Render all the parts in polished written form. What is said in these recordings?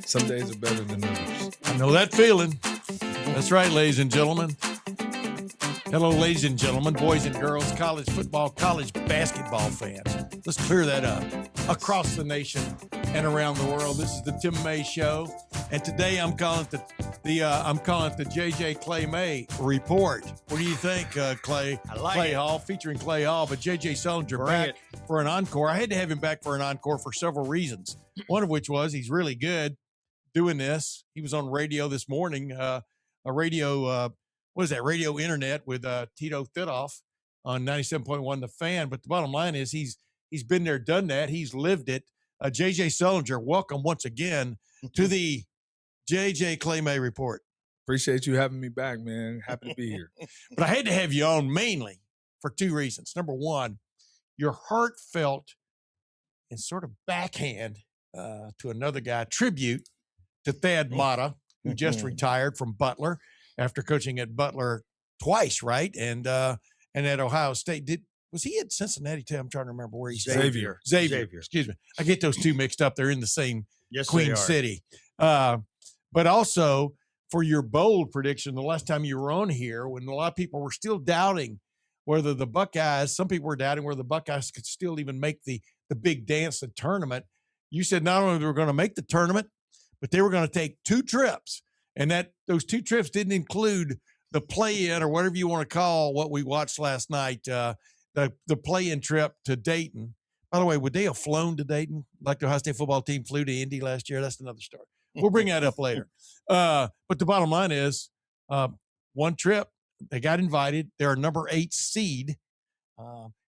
Some days are better than others. I know that feeling. That's right, ladies and gentlemen. Hello, ladies and gentlemen, boys and girls, college football, college basketball fans. Let's clear that up. Across the nation and around the world, this is the Tim May Show, and today I'm calling it the JJClayMay Report. What do you think, Clay? I like Clay it. Hall, featuring Clay Hall, but JJ Sullinger back for an encore. I had to have him back for an encore for several reasons. One of which was he's really good doing this. He was on radio this morning, radio internet with Tito Thidoff on 97.1 The Fan. But the bottom line is he's been there, done that. He's lived it. JJ Sullinger, welcome once again to the JJClayMay Report. Appreciate you having me back, man. Happy to be here. But I had to have you on mainly for two reasons. Number one, your heartfelt and sort of backhand to another guy tribute to Thad Matta, who just retired from Butler after coaching at Butler twice, right? And at Ohio State. Was he at Cincinnati too? I'm trying to remember where he's Xavier. Excuse me. I get those two mixed up. They're in the same Queen they are. City. But also for your bold prediction, the last time you were on here, when a lot of people were still doubting whether the Buckeyes, some people were doubting whether the Buckeyes could still even make the big dance, the tournament. You said not only they were going to make the tournament, but they were going to take two trips. And that those two trips didn't include the play-in or whatever you want to call what we watched last night, the play-in trip to Dayton. By the way, would they have flown to Dayton like the Ohio State football team flew to Indy last year? That's another story. We'll bring that up later. But the bottom line is one trip, they got invited. They're a number 8 seed,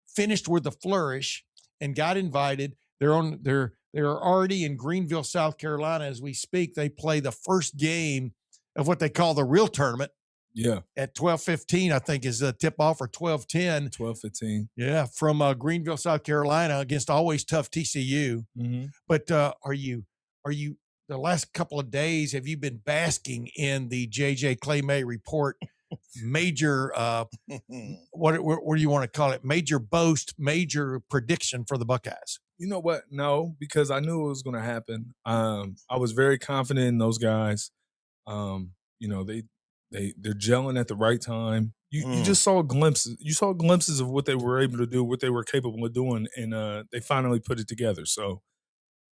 finished with a flourish, and got invited. They're already in Greenville, South Carolina as we speak. They play the first game of what they call the real tournament. Yeah. At 12:15, I think is a tip-off, or 12:10. 12:15. Yeah, from Greenville, South Carolina against always tough TCU. Mm-hmm. But are you the last couple of days, have you been basking in the JJClayMay Report major, what do you want to call it? Major boast, major prediction for the Buckeyes? You know what? No, because I knew it was going to happen. I was very confident in those guys. They're gelling at the right time. You just saw glimpses. You saw glimpses of what they were able to do, what they were capable of doing, and they finally put it together. So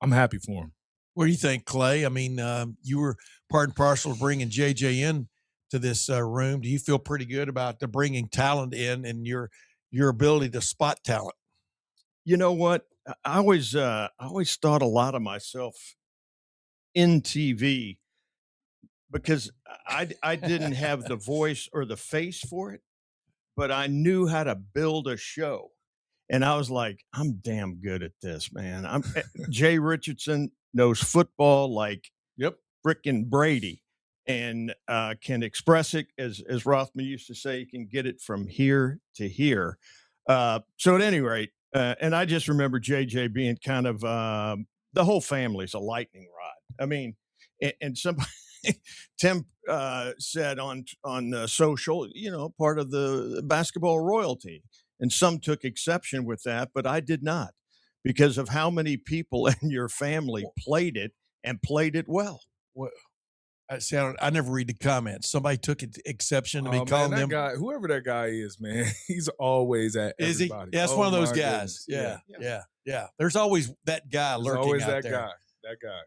I'm happy for them. What do you think, Clay? I mean, you were part and parcel of bringing JJ in to this room. Do you feel pretty good about the bringing talent in and your ability to spot talent? You know what? I always thought a lot of myself in TV because I didn't have the voice or the face for it, but I knew how to build a show. And I was like, I'm damn good at this, man. Jay Richardson knows football like frickin' Brady, and can express it, as Rothman used to say, can get it from here to here. So at any rate, and I just remember JJ being kind of the whole family's a lightning rod. I mean, and somebody Tim said on social, part of the basketball royalty, and some took exception with that, but I did not, because of how many people in your family played it and played it well. Well, I never read the comments. Somebody took exception to me calling them. Guy, whoever that guy is, man, he's always at everybody. Is he? Yeah, that's one of those guys. Yeah. There's always that guy lurking always out that there. That guy.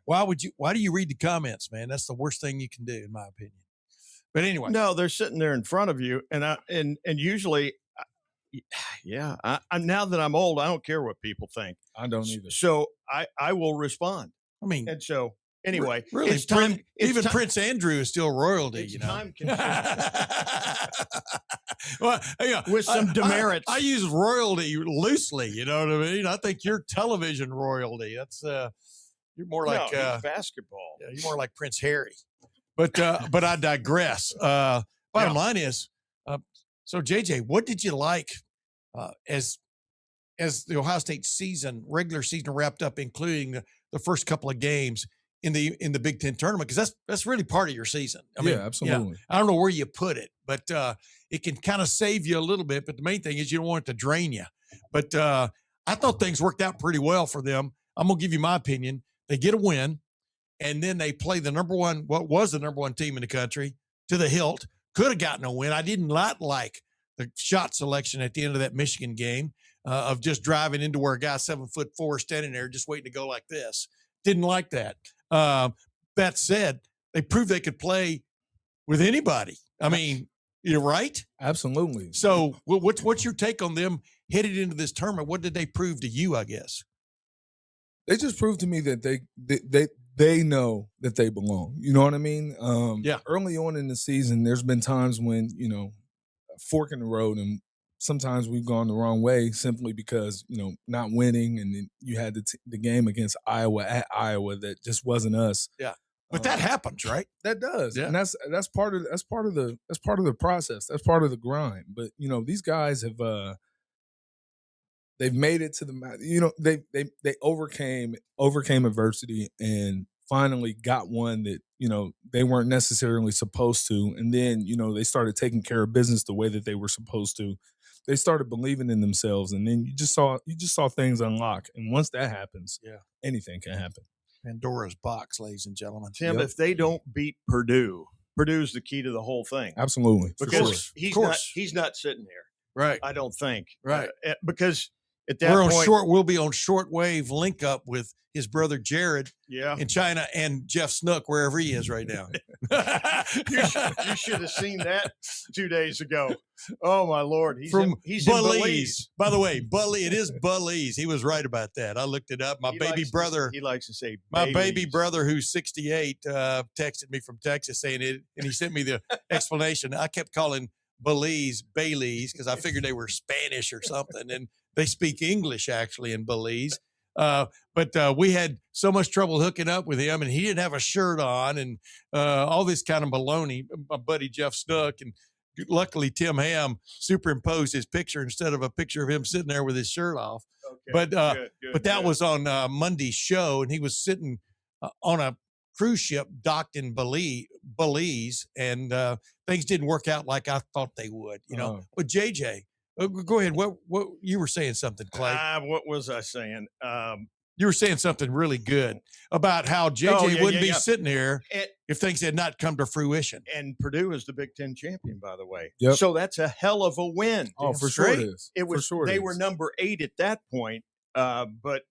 Why do you read the comments, man? That's the worst thing you can do, in my opinion. But anyway. No, they're sitting there in front of you, and usually, now that I'm old, I don't care what people think. I don't either. So I will respond. I mean, and so anyway, really, it's time. Even Prince Andrew is still royalty. It's time well, with some demerits. I use royalty loosely. You know what I mean? I think you're television royalty. That's you're more like basketball. Yeah, you're more like Prince Harry. But I digress. Bottom line is, so JJ, what did you like as the Ohio State regular season wrapped up, including the first couple of games in the Big Ten tournament? Because that's really part of your season. I mean, absolutely. I don't know where you put it, but it can kind of save you a little bit. But the main thing is you don't want it to drain you. But I thought things worked out pretty well for them. I'm gonna give you my opinion. they get a win, and then they play what was the number one team in the country to the hilt. Could have gotten a win. I did not like the shot selection at the end of that Michigan game of just driving into where a guy 7'4" standing there just waiting to go like this. Didn't like that. That said, they proved they could play with anybody. I mean, you're right. Absolutely. So what's your take on them headed into this tournament? What did they prove to you, I guess? They just proved to me that they know that they belong. You know what I mean? Yeah. Early on in the season, there's been times when, a fork in the road, and sometimes we've gone the wrong way simply because, not winning. And then you had the game against Iowa at Iowa that just wasn't us. Yeah. But that happens, right? That does. Yeah. And that's part of the process. That's part of the grind. But, these guys have they've made it to the they overcame adversity and finally got one that, they weren't necessarily supposed to. And then, they started taking care of business the way that they were supposed to. They started believing in themselves, and then you just saw things unlock. And once that happens, anything can happen. Pandora's box, ladies and gentlemen. Tim, if they don't beat Purdue's the key to the whole thing. Absolutely. Because he's not sitting there. Right. I don't think. Right. Because at that point, we'll be on shortwave link up with his brother Jared in China and Jeff Snook, wherever he is right now. you should have seen that 2 days ago. Oh my Lord. He's in Belize. By the way, it is Belize. He was right about that. I looked it up. He likes to say my baby brother, who's 68, texted me from Texas saying it, and he sent me the explanation. I kept calling Belize because I figured they were Spanish or something, and they speak English actually in Belize. But we had so much trouble hooking up with him, and he didn't have a shirt on, and all this kind of baloney. My buddy Jeff Snook, and luckily Tim Ham superimposed his picture instead of a picture of him sitting there with his shirt off. Okay, but that was on Monday's show, and he was sitting on a cruise ship docked in Belize, and things didn't work out like I thought they would. But JJ. Go ahead. What you were saying something, Clay? What was I saying? You were saying something really good about how JJ wouldn't be sitting here if things had not come to fruition. And Purdue is the Big Ten champion, by the way. Yep. So that's a hell of a win. Oh, for sure it is. It was. They were number 8 at that point. But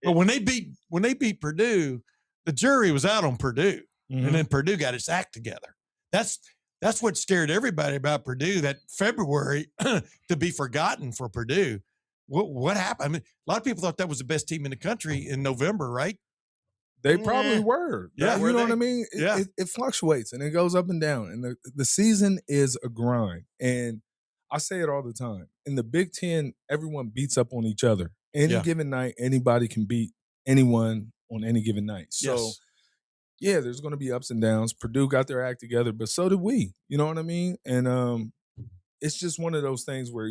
when they beat Purdue, the jury was out on Purdue, and then Purdue got its act together. That's what scared everybody about Purdue, that February to be forgotten for Purdue. What happened? I mean, a lot of people thought that was the best team in the country in November, right? They probably were. Yeah. You know what I mean? Yeah. It fluctuates and it goes up and down. And the season is a grind. And I say it all the time. In the Big Ten, everyone beats up on each other. Any given night, anybody can beat anyone on any given night. So, yeah, there's going to be ups and downs. Purdue got their act together, but so did we. You know what I mean? And it's just one of those things where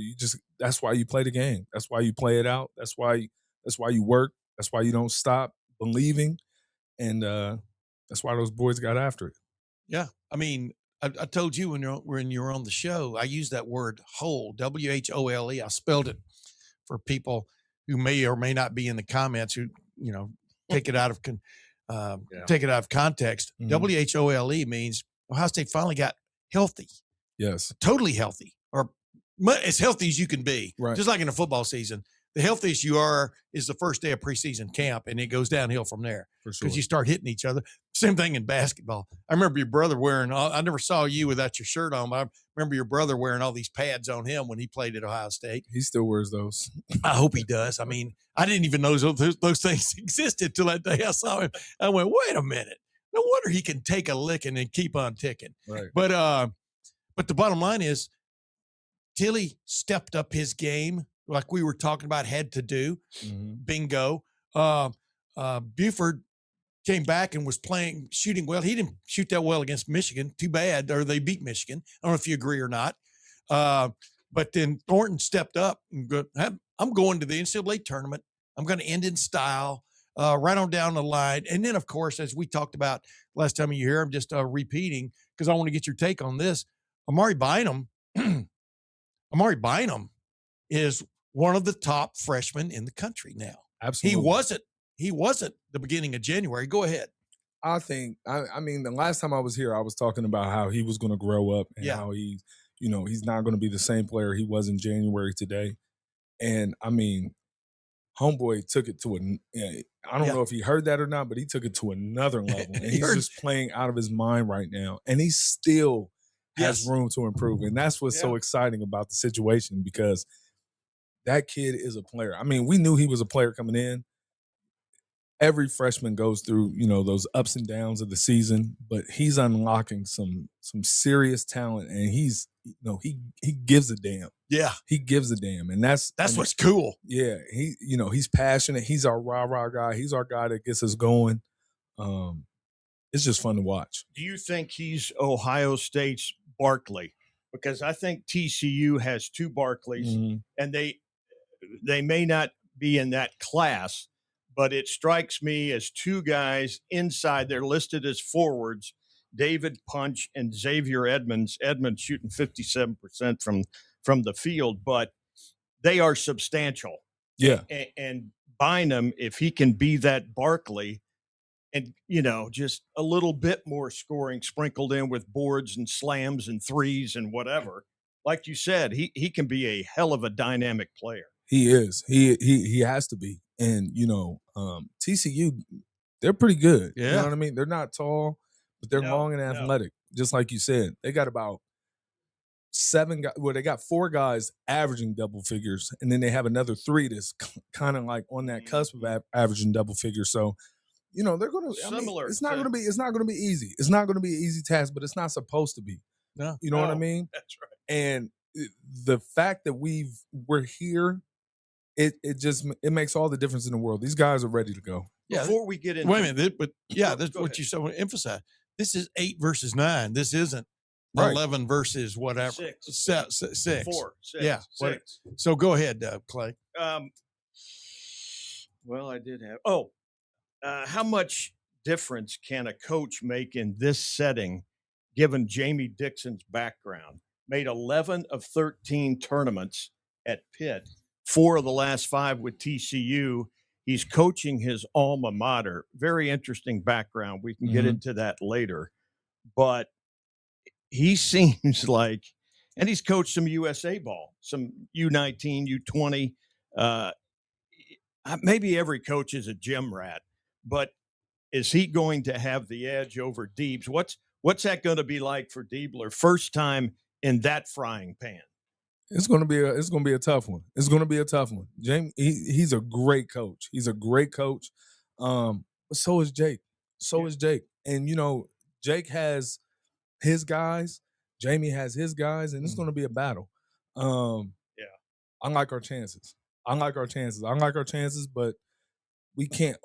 that's why you play the game. That's why you play it out. That's why you work. That's why you don't stop believing. And that's why those boys got after it. Yeah. I mean, I told you when you were on the show, I used that word whole, WHOLE. I spelled it for people who may or may not be in the comments who, take it out of context. WHOLE means Ohio State finally got healthy. Yes. Totally healthy, or as healthy as you can be. Right. Just like in a football season, the healthiest you are is the first day of preseason camp, and it goes downhill from there. For sure. Because you start hitting each other. Same thing in basketball. I remember your brother I never saw you without your shirt on, but I remember your brother wearing all these pads on him when he played at Ohio State. He still wears those. I hope he does. I mean, I didn't even know those things existed till that day I saw him. I went, wait a minute. No wonder he can take a licking and keep on ticking. Right. But the bottom line is Tilly stepped up his game like we were talking about had to do. Bingo. Buford came back and was shooting well. He didn't shoot that well against Michigan. Too bad. Or they beat Michigan. I don't know if you agree or not. But then Thornton stepped up and I'm going to the NCAA tournament. I'm going to end in style, right on down the line. And then, of course, as we talked about last time you hear, I'm just repeating because I want to get your take on this. Amari Bynum is one of the top freshmen in the country now. Absolutely. He wasn't he wasn't the beginning of January. Go ahead. I think, I mean, the last time I was here, I was talking about how he was going to grow up and how he, he's not going to be the same player he was in January today. And I mean, homeboy took it to I don't know if he heard that or not, but he took it to another level. And he's just playing out of his mind right now. And he still has room to improve. And that's what's so exciting about the situation, because that kid is a player. I mean, we knew he was a player coming in. Every freshman goes through, those ups and downs of the season, but he's unlocking some serious talent, and he's, he gives a damn. Yeah. He gives a damn. And that's what's cool. Yeah. He's passionate. He's our rah-rah guy. He's our guy that gets us going. It's just fun to watch. Do you think he's Ohio State's Barkley? Because I think TCU has two Barkleys, and they may not be in that class, but it strikes me as two guys inside. They're listed as forwards, David Punch and Xavier Edmonds. Edmonds shooting 57% from the field, but they are substantial. Yeah. And Bynum, if he can be that Barkley and, just a little bit more scoring sprinkled in with boards and slams and threes and whatever, like you said, he can be a hell of a dynamic player. He is. He has to be. And, TCU, they're pretty good. Yeah. You know what I mean? They're not tall, but they're long and athletic. Just like you said. They got about 7 guys. Well, they got 4 guys averaging double figures, and then they have another 3 that's kind of like on that cusp of averaging double figures. So, they're going to similar. It's not going to be easy. It's not going to be an easy task, but it's not supposed to be. No. You know what I mean? That's right. And the fact that we're here, it makes all the difference in the world. These guys are ready to go. Yeah. Before we get into wait a minute, but that's what you so emphasize. This is 8 versus 9. This isn't 11 versus whatever. 6. 4. 6. Yeah. 6. So go ahead, Clay. Well, I did have. How much difference can a coach make in this setting, given Jamie Dixon's background? Made 11 of 13 tournaments at Pitt, 4 of the last 5 with TCU. He's coaching his alma mater. Very interesting background. We can get into that later. But he seems like, and he's coached some USA ball, some U19, U20. Maybe every coach is a gym rat, but is he going to have the edge over Deebs? What's that going to be like for Diebler? First time in that frying pan. It's going to be a tough one. It's going to be a tough one. James, he's a great coach. He's a great coach. But so is Jake. Is Jake. And Jake has his guys. Jamie has his guys, and it's going to be a battle. I like our chances. But we can't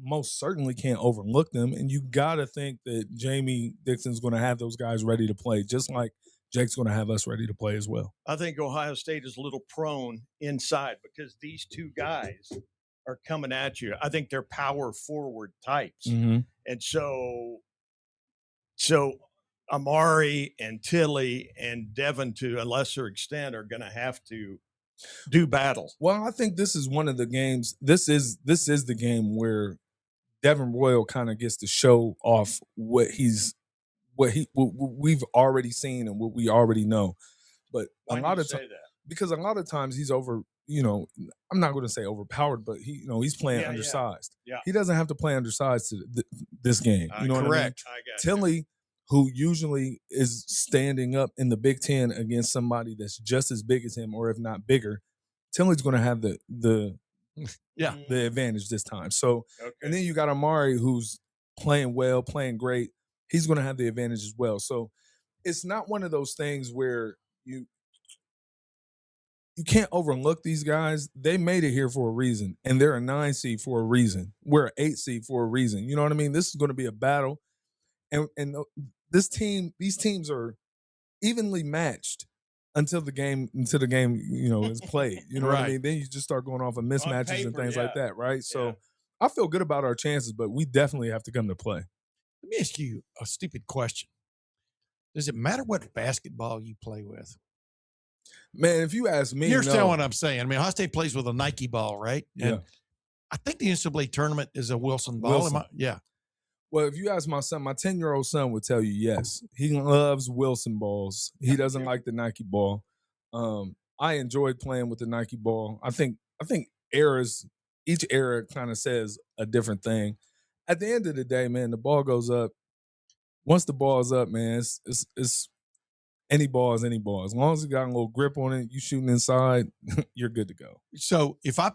most certainly can't overlook them. And you got to think that Jamie Dixon's going to have those guys ready to play, just like Jake's going to have us ready to play as well. I think Ohio State is a little prone inside because these two guys are coming at you. I think they're power forward types. Mm-hmm. And so Amari and Tilly and Devin, to a lesser extent, are going to have to do battle. Well, I think this is one of the games. This is the game where Devin Royal kind of gets to show off what we've already seen and what we already know. But Why a lot of times, because a lot of times he's over. I'm not going to say overpowered, but he's playing undersized. Yeah. He doesn't have to play undersized to this game. You know correct. what I mean? I got Tilly, who usually is standing up in the Big Ten against somebody that's just as big as him, or if not bigger, Tilly's going to have the advantage this time. So, and then you got Amari, who's playing well, playing great. He's going to have the advantage as well. So it's not one of those things where you can't overlook these guys. They made it here for a reason, and they're a 9 seed for a reason. We're an 8 seed for a reason. You know what I mean? This is going to be a battle, and these teams are evenly matched until the game is played. You know what I mean? Then you just start going off of mismatches and things like that, right? So I feel good about our chances, but we definitely have to come to play. Let me ask you a stupid question. Does it matter what basketball you play with? Man, if you ask me, you understand what I'm saying. I mean, Ohio State plays with a Nike ball, right? Yeah. I think the NCAA tournament is a Wilson ball. Wilson. Yeah. Well, if you ask my son, my 10-year-old son would tell you yes. He loves Wilson balls. He doesn't like the Nike ball. I enjoyed playing with the Nike ball. I think each era kind of says a different thing. At the end of the day, man, the ball goes up. Once the ball is up, man, it's any ball is any ball. As long as it got a little grip on it, you shooting inside, you're good to go. So if I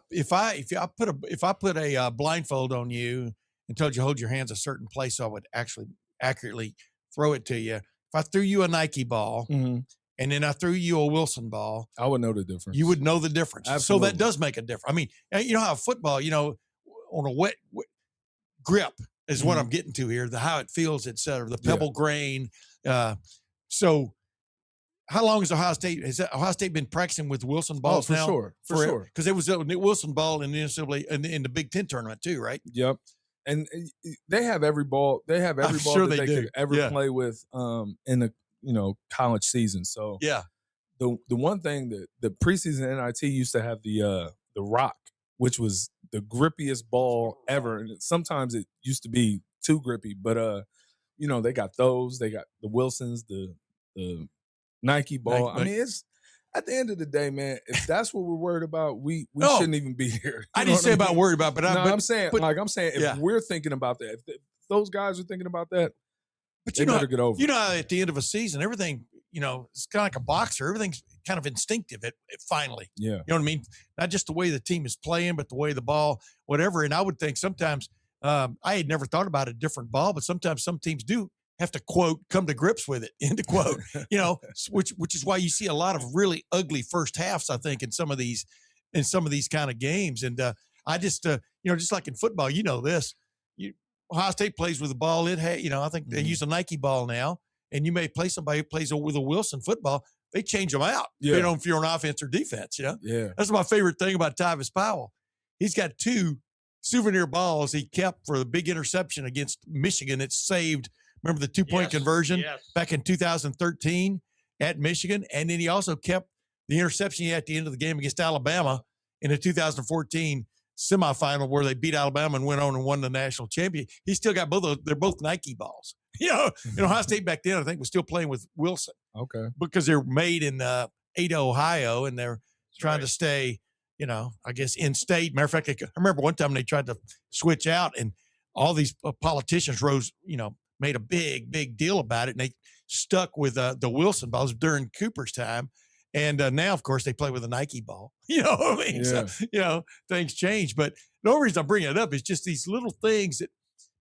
put a blindfold on you and told you hold your hands a certain place, so I would actually accurately throw it to you. If I threw you a Nike ball and then I threw you a Wilson ball, I would know the difference. You would know the difference. Absolutely. So that does make a difference. I mean, you know how football, on a wet grip is what I'm getting to here, how it feels, et cetera, the pebble grain. So how long has Ohio State been practicing with Wilson balls now? For sure. Because it was a Wilson ball in the NCAA in the Big Ten tournament too, right? Yep. And they have every ball. They have every ball that they could ever play with in the college season. So the one thing that the preseason NIT used to have the Rock, which was the grippiest ball ever, and sometimes it used to be too grippy. But they got those. They got the Wilsons, the Nike ball. I mean, it's at the end of the day, man. If that's what we're worried about, we shouldn't even be here. I didn't say about worried about, I'm saying if we're thinking about that, if those guys are thinking about that, but they better get over. You know, at the end of a season, everything, it's kind of like a boxer. Everything's kind of instinctive. It finally, yeah, you know what I mean. Not just the way the team is playing, but the way the ball, whatever. And I would think sometimes I had never thought about a different ball, but sometimes some teams do have to quote come to grips with it, end of quote, which is why you see a lot of really ugly first halves, I think, in some of these kind of games. And I just just like in football, this, Ohio State plays with the ball. I think they use a Nike ball now, and you may play somebody who plays with a Wilson football. They change them out. Depending on if you're on offense or defense. Yeah, that's my favorite thing about Tyvis Powell. He's got 2 souvenir balls he kept for the big interception against Michigan that saved. Remember the 2-point conversion back in 2013 at Michigan? And then he also kept the interception at the end of the game against Alabama in the 2014 semifinal where they beat Alabama and went on and won the national championship. He still got both of those. They're both Nike balls. Ohio State back then, I think, was still playing with Wilson. Okay. Because they're made in Ada, Ohio, and they're trying to stay, I guess, in state. Matter of fact, I remember one time they tried to switch out, and all these politicians made a big deal about it, and they stuck with the Wilson balls during Cooper's time. And now, of course, they play with a Nike ball. You know what I mean? Yeah. So, things change. But the only reason I'm bringing it up is just these little things that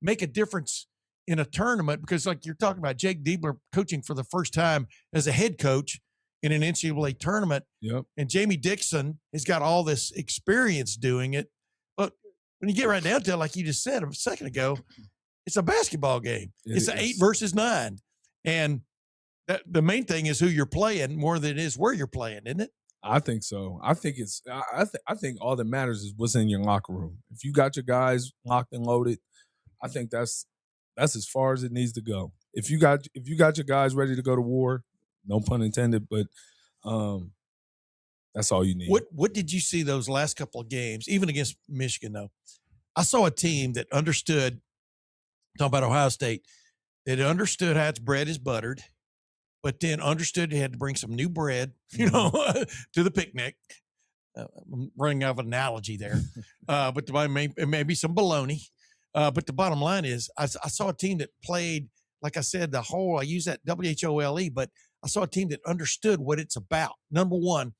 make a difference in a tournament, because like you're talking about Jake Diebler coaching for the first time as a head coach in an NCAA tournament. Yep. And Jamie Dixon has got all this experience doing it. But when you get right down to it, like you just said a second ago, it's a basketball game. It's an 8 versus 9. And the main thing is who you're playing more than it is where you're playing, isn't it? I think so. I think I think all that matters is what's in your locker room. If you got your guys locked and loaded, I think that's as far as it needs to go. If you got your guys ready to go to war, no pun intended, but that's all you need. What did you see those last couple of games, even against Michigan though? I saw a team that understood, talking about Ohio State, that understood how its bread is buttered, but then understood they had to bring some new bread, to the picnic. I'm running out of an analogy there, but maybe some bologna. But the bottom line is, I saw a team that played, like I said, I use that WHOLE, but I saw a team that understood what it's about. Number one,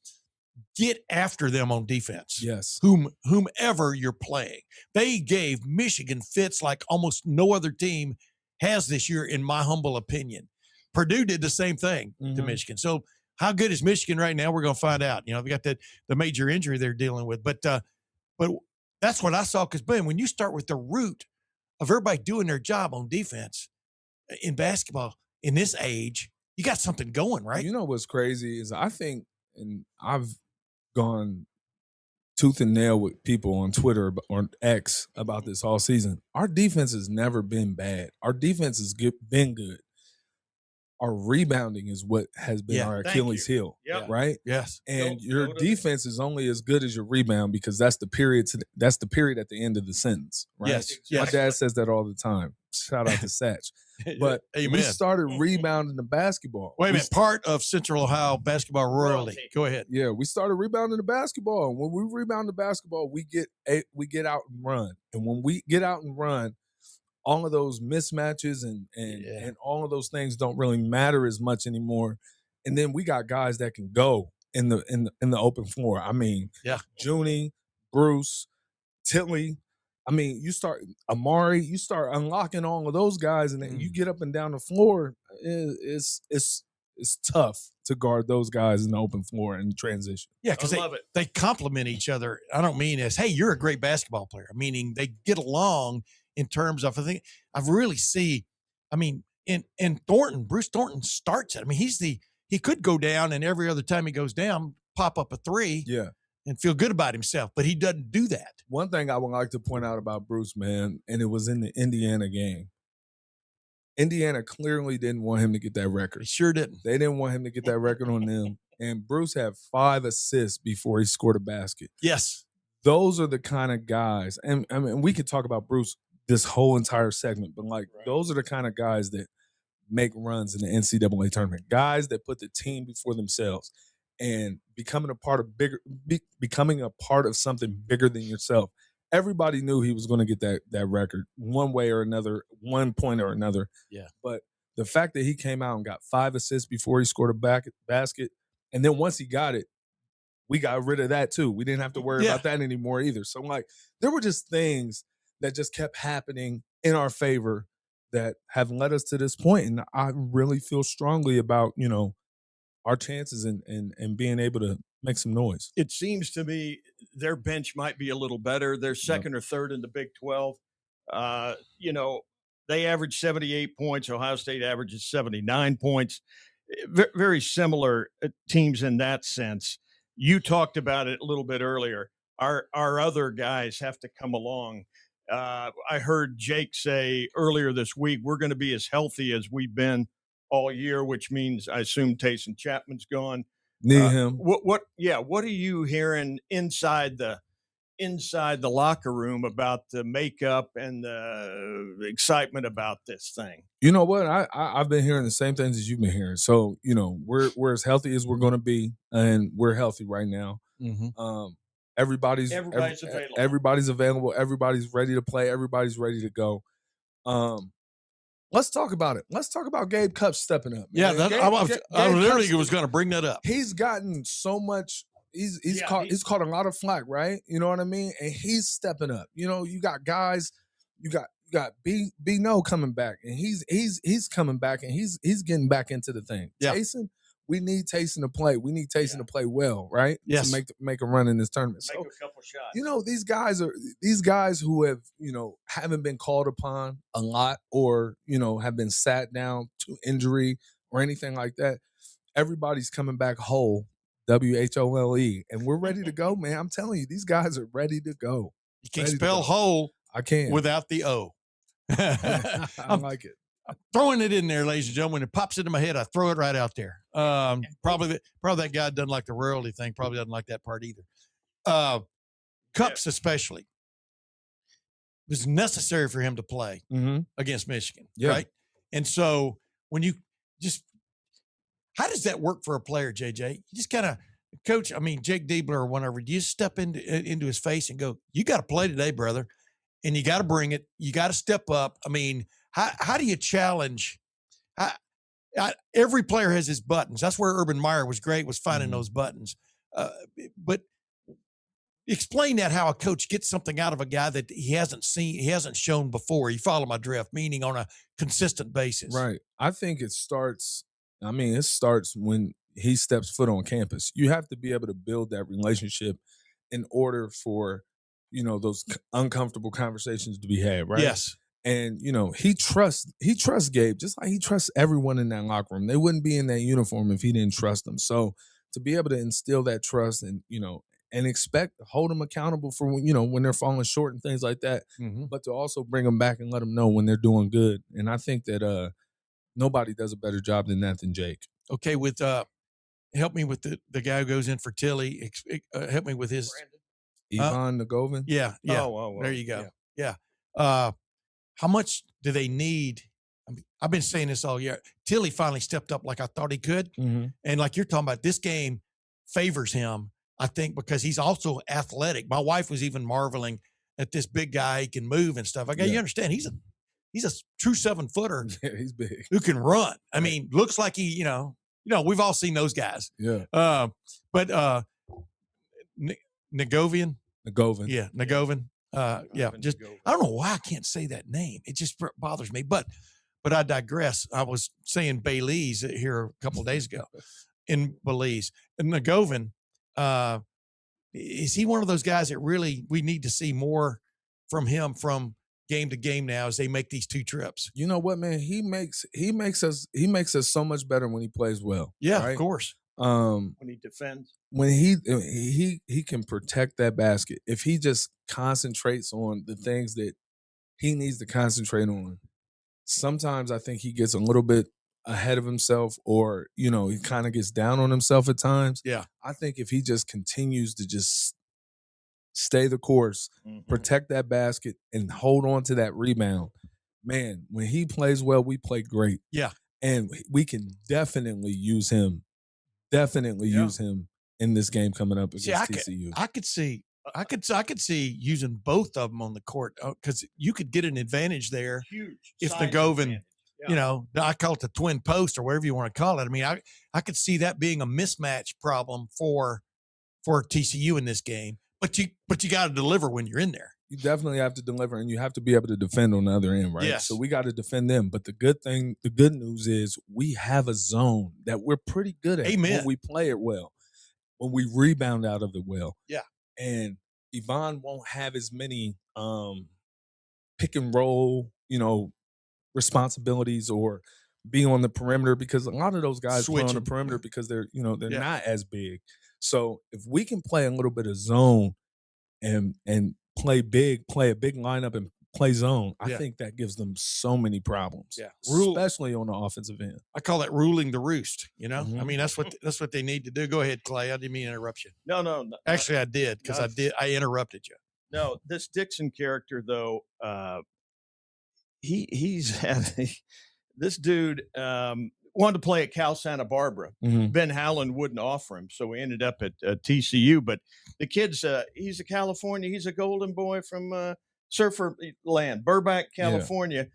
get after them on defense. Yes. Whomever you're playing. They gave Michigan fits like almost no other team has this year, in my humble opinion. Purdue did the same thing to Michigan. So how good is Michigan right now? We're going to find out. They got the major injury they're dealing with. But that's what I saw, because, man, when you start with the root of everybody doing their job on defense in basketball in this age, you got something going, right? You know what's crazy is I think, and I've gone tooth and nail with people on Twitter or X about this all season. Our defense has never been bad. Our defense has been good. our rebounding is what has been our Achilles heel, right? Yes. And your defense is only as good as your rebound, because that's the period at the end of the sentence, right? Yes. My dad says that all the time. Shout out to Satch. But we started rebounding the basketball. Wait a minute. Part of Central Ohio basketball royalty. Go ahead. Yeah, we started rebounding the basketball. And when we rebound the basketball, we get out and run. And when we get out and run, all of those mismatches and all of those things don't really matter as much anymore. And then we got guys that can go in the open floor. I mean, Junie, Bruce, Titley. I mean, you start Amari, you start unlocking all of those guys, and then you get up and down the floor. It's tough to guard those guys in the open floor and transition. Yeah, because they complement each other. I don't mean as, hey, you're a great basketball player. Meaning they get along in terms of, I think I really see, I mean, in Thornton, Bruce Thornton starts it. I mean, he could go down, and every other time he goes down, pop up a three. Yeah. And feel good about himself, but he doesn't do that. One thing I would like to point out about Bruce, man, and it was in the Indiana game. Indiana clearly didn't want him to get that record. He sure didn't. They didn't want him to get that record on them. And Bruce had 5 assists before he scored a basket. Yes. Those are the kind of guys, and I mean, we could talk about Bruce this whole entire segment, but those are the kind of guys that make runs in the NCAA tournament. Guys that put the team before themselves. And becoming a part of something bigger than yourself. Everybody knew he was going to get that record one way or another, one point or another. Yeah. But the fact that he came out and got 5 assists before he scored a basket, and then once he got it, we got rid of that too. We didn't have to worry about that anymore either. So there were just things that just kept happening in our favor that have led us to this point. And I really feel strongly about, our chances and being able to make some noise. It seems to me their bench might be a little better. They're second or third in the Big 12. They average 78 points. Ohio State averages 79 points. Very similar teams in that sense. You talked about it a little bit earlier. Our other guys have to come along. I heard Jake say earlier this week, we're going to be as healthy as we've been all year, which means I assume Taysom Chapman's gone. Need him. What are you hearing inside the locker room about the makeup and the excitement about this thing? You know what? I've been hearing the same things as you've been hearing. So, we're as healthy as we're going to be, and we're healthy right now. Mm-hmm. Everybody's available. Everybody's available. Everybody's ready to play. Everybody's ready to go. Let's talk about it. Let's talk about Gabe Cupp stepping up. Yeah, I literally was going to bring that up. He's gotten so much. He's caught a lot of flack, right? You know what I mean? And he's stepping up. You got guys. You got B No coming back, and he's coming back, and he's getting back into the thing. Yeah. Taysom, we need Taysom to play. We need Taysom to play well, right? Yes. To make a run in this tournament. Make a couple shots. These guys who have, haven't been called upon a lot, or, have been sat down to injury or anything like that. Everybody's coming back whole, WHOLE, and we're ready to go, man. I'm telling you, these guys are ready to go. You can spell whole. I can't without the O. I like it. I'm throwing it in there, ladies and gentlemen. When it pops into my head, I throw it right out there. Probably that guy doesn't like the royalty thing. Probably doesn't like that part either. Cups especially. It was necessary for him to play against Michigan, right? And so when you how does that work for a player, JJ? You just kind of, coach, Jake Diebler or whatever, do you step into his face and go, you got to play today, brother, and you got to bring it. You got to step up. How do you challenge? Every player has his buttons. That's where Urban Meyer was great, was finding those buttons. But explain that, how a coach gets something out of a guy that he hasn't seen, he hasn't shown before. You follow my drift, meaning on a consistent basis. Right. I think it starts when he steps foot on campus. You have to be able to build that relationship in order for, those uncomfortable conversations to be had, right? Yes. And, he trusts Gabe, just like he trusts everyone in that locker room. They wouldn't be in that uniform if he didn't trust them. So to be able to instill that trust and, and hold them accountable for, when they're falling short and things like that, but to also bring them back and let them know when they're doing good. And I think that, nobody does a better job than that than Jake. Okay, with help me with the guy who goes in for Tilly. Help me with his Ivan Nagovin. Yeah. There you go. Yeah. How much do they need? I mean, I've been saying this all year. Tilly finally stepped up like I thought he could, and like you're talking about, this game favors him, I think, because he's also athletic. My wife was even marveling at this big guy. He can move and stuff. You understand? He's a true 7-footer. Yeah, he's big. Who can run. I mean, looks like he, we've all seen those guys. Yeah. But Nagovin. Yeah, Nagovin. Just I don't know why I can't say that name. It just bothers me. But I digress. I was saying Belize here a couple of days ago in Belize. And Nagovin, is he one of those guys that really we need to see more from him from game to game now as they make these 2 trips? You know what, man? He makes us so much better when he plays well. Yeah, right? Of course. When he defends, when he can protect that basket. If he just concentrates on the things that he needs to concentrate on, sometimes I think he gets a little bit ahead of himself, or he kind of gets down on himself at times. Yeah, I think if he just continues to just stay the course, protect that basket, and hold on to that rebound, man, when he plays well, we play great. Yeah, and we can definitely use him. Use him in this game coming up against TCU. I could see using both of them on the court, because you could get an advantage there. Huge. If Nagovin, I call it the twin post or whatever you want to call it. I mean, I could see that being a mismatch problem for TCU in this game. But you got to deliver when you're in there. You definitely have to deliver, and you have to be able to defend on the other end, right? Yes. So we got to defend them. But the good news is we have a zone that we're pretty good at. Amen. When we play it well, when we rebound out of it well. Yeah. And Yvonne won't have as many pick and roll, responsibilities or being on the perimeter, because a lot of those guys play on the perimeter because they're not as big. So if we can play a little bit of zone and play a big lineup and play zone, I think that gives them so many problems. Yeah. Especially on the offensive end. I call that ruling the roost, I mean, that's what they need to do. Go ahead, Clay. I didn't mean to interrupt you. No. Actually, I did, because I interrupted you. No, this Dixon character, though, he's had this dude wanted to play at Cal Santa Barbara. Ben Howland wouldn't offer him, so he ended up at TCU. But the kid's he's a golden boy from surfer land, Burbank, California.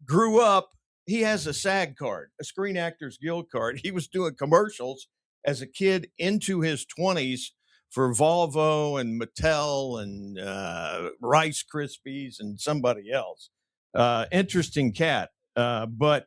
Grew up. He has a SAG card, a Screen Actors Guild card. He was doing commercials as a kid into his 20s for Volvo and Mattel and Rice Krispies and somebody else. Interesting cat, but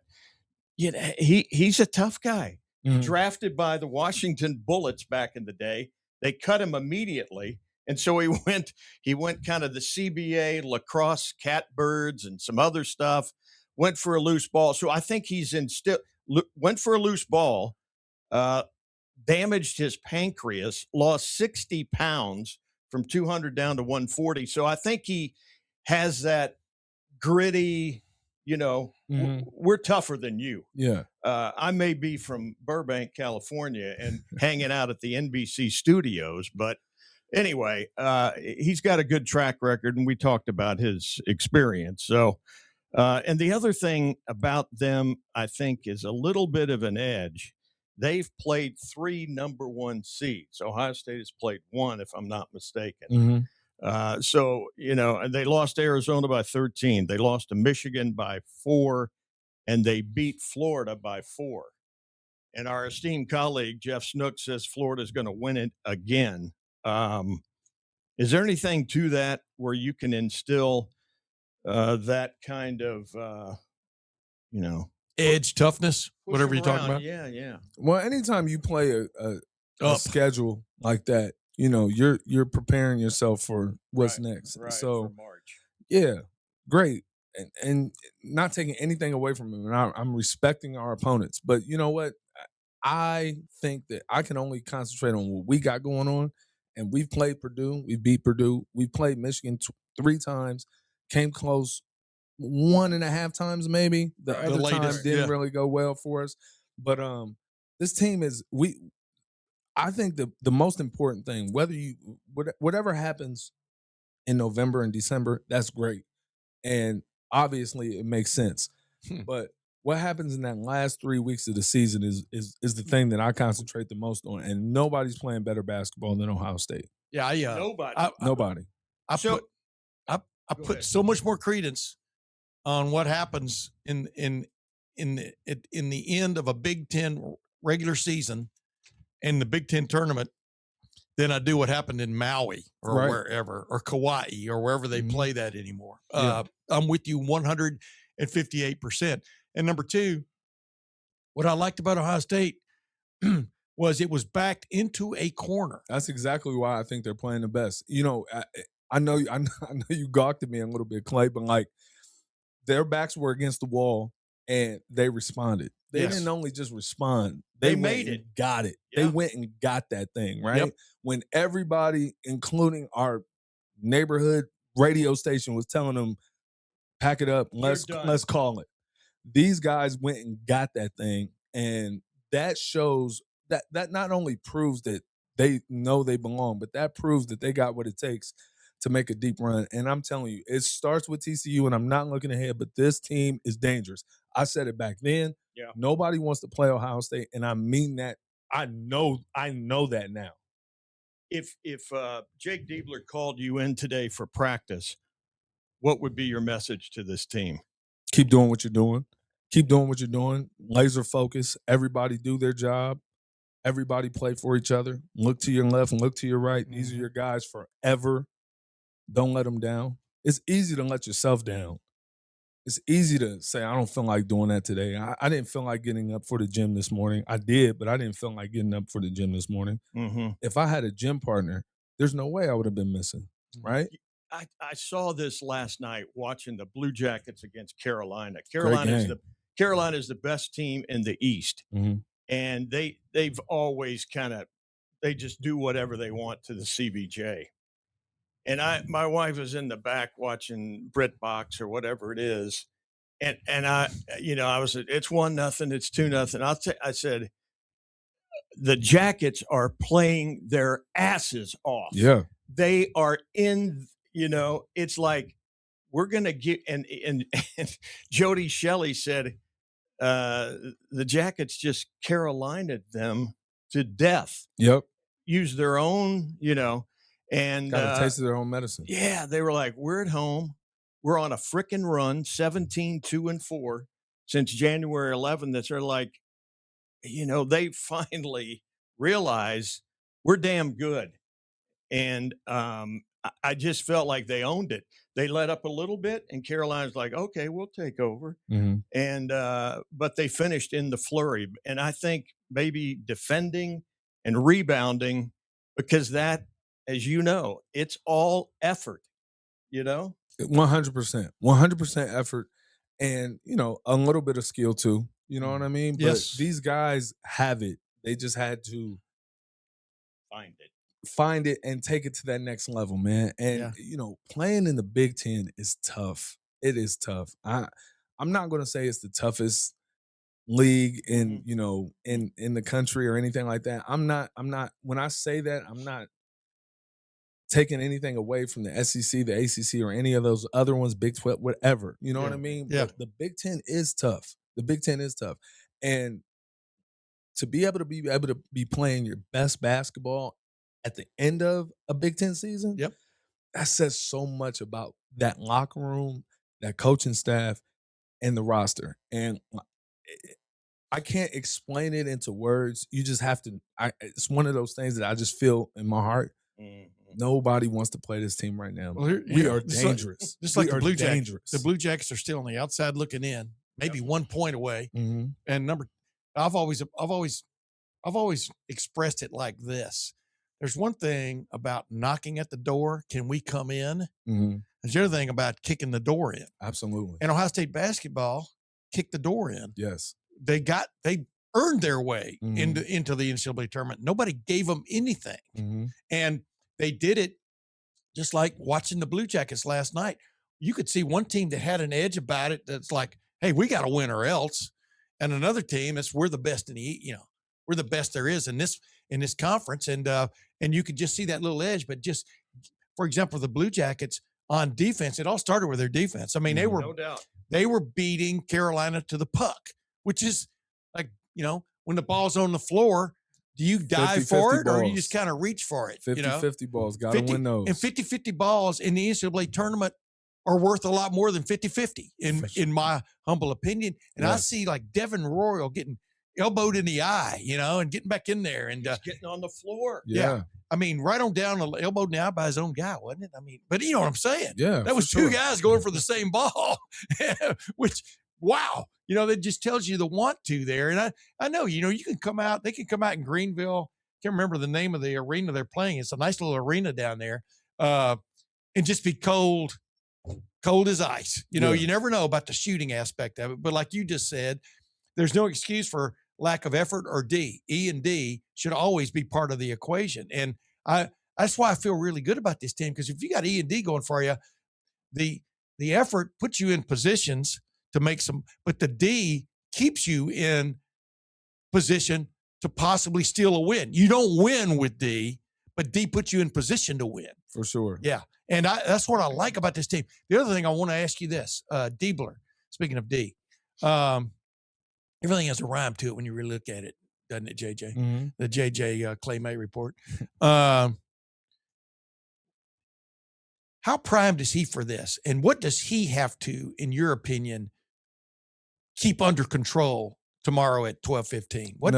he's a tough guy. Drafted by the Washington Bullets back in the day. They cut him immediately, and so he went kind of the CBA lacrosse catbirds and some other stuff. Went for a loose ball, so I think went for a loose ball. Damaged his pancreas, lost 60 pounds from 200 down to 140. So I think he has that gritty, we're tougher than you. Yeah. I may be from Burbank, California, and hanging out at the NBC studios, but anyway, he's got a good track record, and we talked about his experience. So, and the other thing about them, I think, is a little bit of an edge. They've played 3 number 1 seeds. Ohio State has played 1, if I'm not mistaken. So, and they lost Arizona by 13. They lost to Michigan by 4, and they beat Florida by 4. And our esteemed colleague, Jeff Snook, says Florida's going to win it again. Is there anything to that where you can instill that kind of, edge, toughness, whatever you're talking about? Yeah. Well, anytime you play a schedule like that, you're preparing yourself for what's next. Right, so for March. Yeah, great. And not taking anything away from them. And I'm respecting our opponents. But you know what? I think that I can only concentrate on what we got going on. And we've played Purdue. We beat Purdue. We played Michigan 3 times, came close 1.5 times maybe. The Right. other The time latest, didn't yeah. really go well for us. But this team is I think the most important thing, whatever happens in November and December, that's great. And obviously it makes sense. But what happens in that last 3 weeks of the season is the thing that I concentrate the most on. And nobody's playing better basketball than Ohio State. Yeah, Nobody. Nobody. I So- put I Go put ahead. so much more credence on what happens in the end of a Big Ten regular season and the Big Ten tournament than I do what happened in Maui or Right. wherever, or Kauai or wherever they Mhm. play that anymore. Yeah. I'm with you 158%. And number two, what I liked about Ohio State was it was backed into a corner. That's exactly why I think they're playing the best. You know, I know you gawked at me a little bit, Clay, but like their backs were against the wall and they responded. They Yes. didn't only just respond; They went made and it. got it. Yeah. They went and got that thing right Yep. when everybody, including our neighborhood radio station, was telling them, "Pack it up, let's done." call it." These guys went and got that thing, and that shows that not only proves that they know they belong, but that proves that they got what it takes to make a deep run. And I'm telling you, it starts with TCU, and I'm not looking ahead, but this team is dangerous. I said it back then. Yeah. Nobody wants to play Ohio State, and I mean that. I know that now. If Jake Diebler called you in today for practice, what would be your message to this team? Keep doing what you're doing. Keep doing what you're doing. Laser focus. Everybody do their job. Everybody play for each other. Look to your left and look to your right. These are your guys forever. Don't let them down. It's easy to let yourself down. It's easy to say, I don't feel like doing that today. I didn't feel like getting up for the gym this morning. I did, but I didn't feel like getting up for the gym this morning. Mm-hmm. If I had a gym partner, there's no way I would have been missing, right? I saw this last night watching the Blue Jackets against Carolina. game. Carolina is the best team in the East, Mhm. and they've always they just do whatever they want to the CBJ. And my wife was in the back watching BritBox or whatever it is, and I was it's 1-0, it's 2-0. I said the Jackets are playing their asses off. Yeah. They are in. It's like we're gonna get and Jody Shelley said the Jackets just Carolina'd them to death. Yep. Use their own, and Got a taste of their own medicine. yeah, they were like, we're at home. We're on a frickin' run, 17-2-4 since January 11th. That they're like, they finally realize we're damn good. And I just felt like they owned it. They let up a little bit, and Carolina's like, okay, we'll take over. Mm-hmm. And but they finished in the flurry. And I think maybe defending and rebounding, because that, as you know, it's all effort, 100%. 100% effort, and a little bit of skill too. You know what I mean? Yes. But these guys have it. They just had to find it and take it to that next level, man. And playing in the Big Ten is tough. It is tough. I'm not going to say it's the toughest league in in the country or anything like that. I'm not. When I say that, I'm not taking anything away from the SEC, the ACC, or any of those other ones, Big 12, whatever. You know what I mean? Yeah. But the Big Ten is tough. The Big Ten is tough, and to be able to be playing your best basketball at the end of a Big Ten season, Yep, that says so much about that locker room, that coaching staff, and the roster. And I can't explain it into words. You just have to. It's one of those things that I just feel in my heart. Mm-hmm. Nobody wants to play this team right now. Well, we are dangerous. Just like we the are Blue dangerous. Jackets. The Blue Jackets are still on the outside looking in, maybe 1 point away. Mm-hmm. And I've always expressed it like this. There's one thing about knocking at the door. Can we come in? Mm-hmm. There's the other thing about kicking the door in. Absolutely. And Ohio State basketball kicked the door in. Yes. They earned their way Mm-hmm. into the NCAA tournament. Nobody gave them anything. Mm-hmm. And they did it just like watching the Blue Jackets last night. you could see one team that had an edge about it that's like, hey, we got to win or else. And another team that's we're the best in the, we're the best there is in this conference. And you could just see that little edge. But just, for example, the Blue Jackets on defense, it all started with their defense. I mean, no doubt. They were beating Carolina to the puck, which is like, when the ball's on the floor, do you dive for it or you just kind of reach for it? 50-50 balls, got to win those. And 50-50 balls in the NCAA tournament are worth a lot more than 50-50 in my humble opinion. And I see like Devin Royal getting elbowed in the eye, and getting back in there and getting on the floor. Yeah. I mean, right on down, elbowed in the eye by his own guy, wasn't it? I mean, but you know what I'm saying? Yeah. That was two guys going for the same ball, which, wow. That just tells you the want to there. And I know, you can come out, they can come out in Greenville. Can't remember the name of the arena they're playing. It's a nice little arena down there. And just be cold as ice. You never know about the shooting aspect of it. But like you just said, there's no excuse for lack of effort or D. E and D should always be part of the equation. And that's why I feel really good about this team, because if you got E and D going for you, the effort puts you in positions to make some, but the D keeps you in position to possibly steal a win. You don't win with D, but D puts you in position to win. For sure. Yeah. And that's what I like about this team. The other thing I want to ask you this, Diebler, speaking of D, everything has a rhyme to it when you really look at it, doesn't it, JJ? Mm-hmm. The JJClayMay report. How primed is he for this? And what does he have to, in your opinion, keep under control tomorrow at 12:15? What?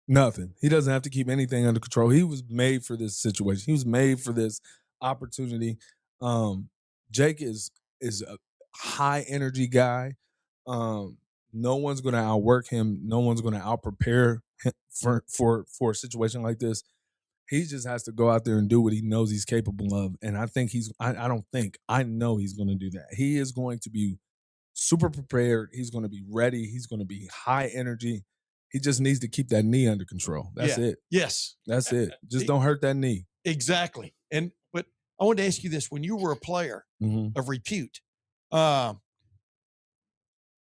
Nothing. He doesn't have to keep anything under control. He was made for this situation. He was made for this opportunity. Jake is a high energy guy. No one's going to outwork him. No one's going to outprepare him for a situation like this. He just has to go out there and do what he knows he's capable of. And I think I know he's going to do that. He is going to be super prepared. He's going to be ready. He's going to be high energy. He just needs to keep that knee under control. That's it. Yes. That's it. Just don't hurt that knee. Exactly. But I wanted to ask you this. When you were a player of repute,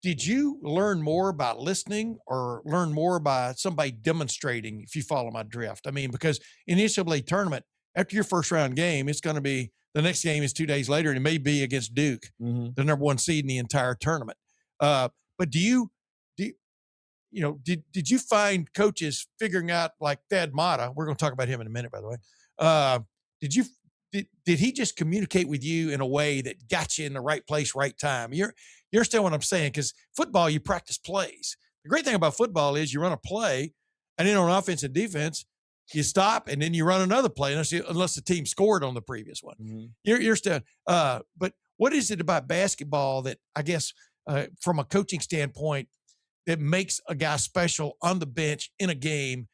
did you learn more about listening or learn more by somebody demonstrating, if you follow my drift? I mean, because in the NCAA tournament, after your first round game, it's going to be, the next game is 2 days later, and it may be against Duke, the number 1 seed in the entire tournament. But did you find coaches figuring out, like Thad Matta, we're going to talk about him in a minute, by the way. Did he just communicate with you in a way that got you in the right place, right time? You understand what I'm saying? Because football, you practice plays. The great thing about football is you run a play, and then on offense and defense, you stop, and then you run another play, unless the team scored on the previous one. Mm-hmm. You're still. But what is it about basketball that, I guess, from a coaching standpoint, that makes a guy special on the bench in a game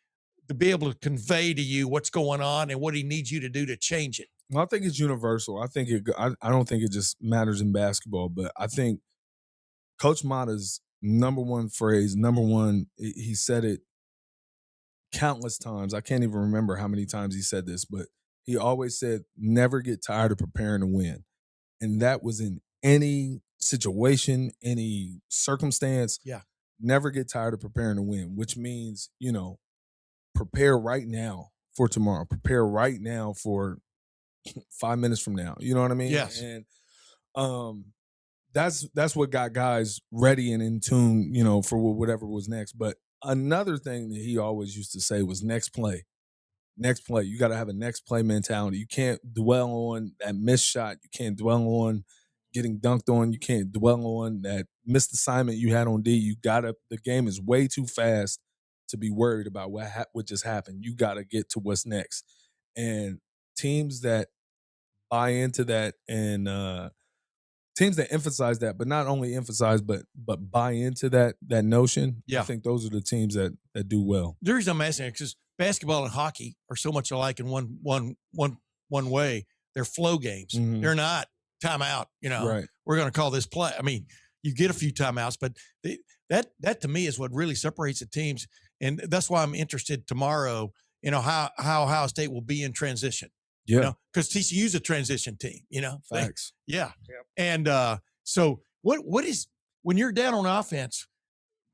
to be able to convey to you what's going on and what he needs you to do to change it? Well, I think it's universal. I don't think it just matters in basketball, but I think Coach Mata's number one phrase, he said it countless times. I can't even remember how many times he said this, but he always said, never get tired of preparing to win. And that was in any situation, any circumstance. Yeah. Never get tired of preparing to win, which means, prepare right now for tomorrow. Prepare right now for 5 minutes from now. You know what I mean? Yes. And that's what got guys ready and in tune, for whatever was next. But another thing that he always used to say was next play. Next play. You got to have a next play mentality. You can't dwell on that missed shot. You can't dwell on getting dunked on. You can't dwell on that missed assignment you had on D. The game is way too fast to be worried about what just happened. You got to get to what's next. And teams that buy into that and teams that emphasize that, but not only emphasize, but buy into that notion. Yeah. I think those are the teams that do well. The reason I'm asking is because basketball and hockey are so much alike in one way. They're flow games. Mm-hmm. They're not timeout. Right. We're going to call this play. I mean, you get a few timeouts, but that to me is what really separates the teams. And that's why I'm interested tomorrow, how Ohio State will be in transition. Yeah. You know, because TCU's a transition team, you know. Facts. Yeah. Yep. And so what is, when you're down on offense,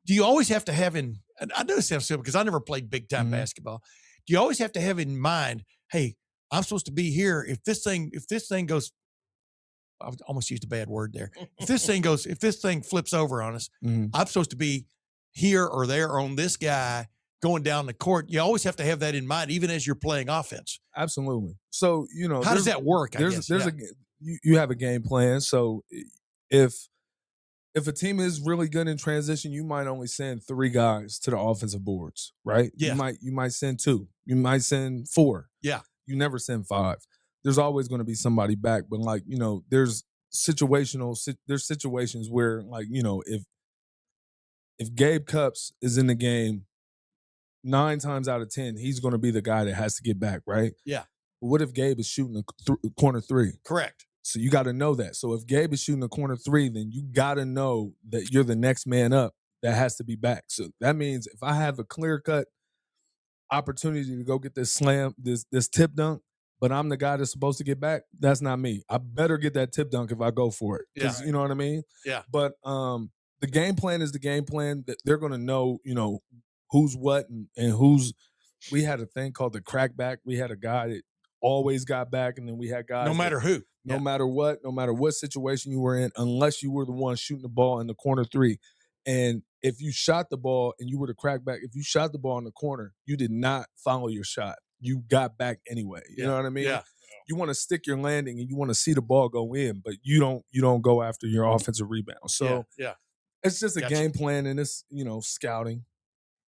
do you always have to have in, and I know this sounds simple because I never played big time basketball. Do you always have to have in mind, hey, I'm supposed to be here. If this thing goes, I almost used a bad word there. If this thing flips over on us, I'm supposed to be here or there on this guy going down the court. You always have to have that in mind, even as you're playing offense. Absolutely. So, you know, how does that work? You have a game plan. So if a team is really good in transition, you might only send 3 guys to the offensive boards, right? Yeah. You might send 2. You might send 4. Yeah. You never send 5. There's always going to be somebody back, but like, you know, there's situations where, like, you know, if Gabe Cupps is in the game, 9 times out of 10, he's going to be the guy that has to get back, right? Yeah. But what if Gabe is shooting a corner 3? Correct. So you got to know that. So if Gabe is shooting a corner 3, then you got to know that you're the next man up that has to be back. So that means if I have a clear-cut opportunity to go get this slam, this tip dunk, but I'm the guy that's supposed to get back, that's not me. I better get that tip dunk if I go for it. Because you know what I mean? Yeah. But the game plan is the game plan. That they're going to know, you know, who's what and who's. We had a thing called the crackback. We had a guy that always got back, and then we had guys no matter who. No matter what situation you were in, unless you were the one shooting the ball in the corner 3. And if you shot the ball and you were the crackback, if you shot the ball in the corner, you did not follow your shot. You got back anyway. You know what I mean? Yeah. You want to stick your landing and you want to see the ball go in, but you don't go after your offensive rebound. So it's just a game plan, and it's, you know, scouting.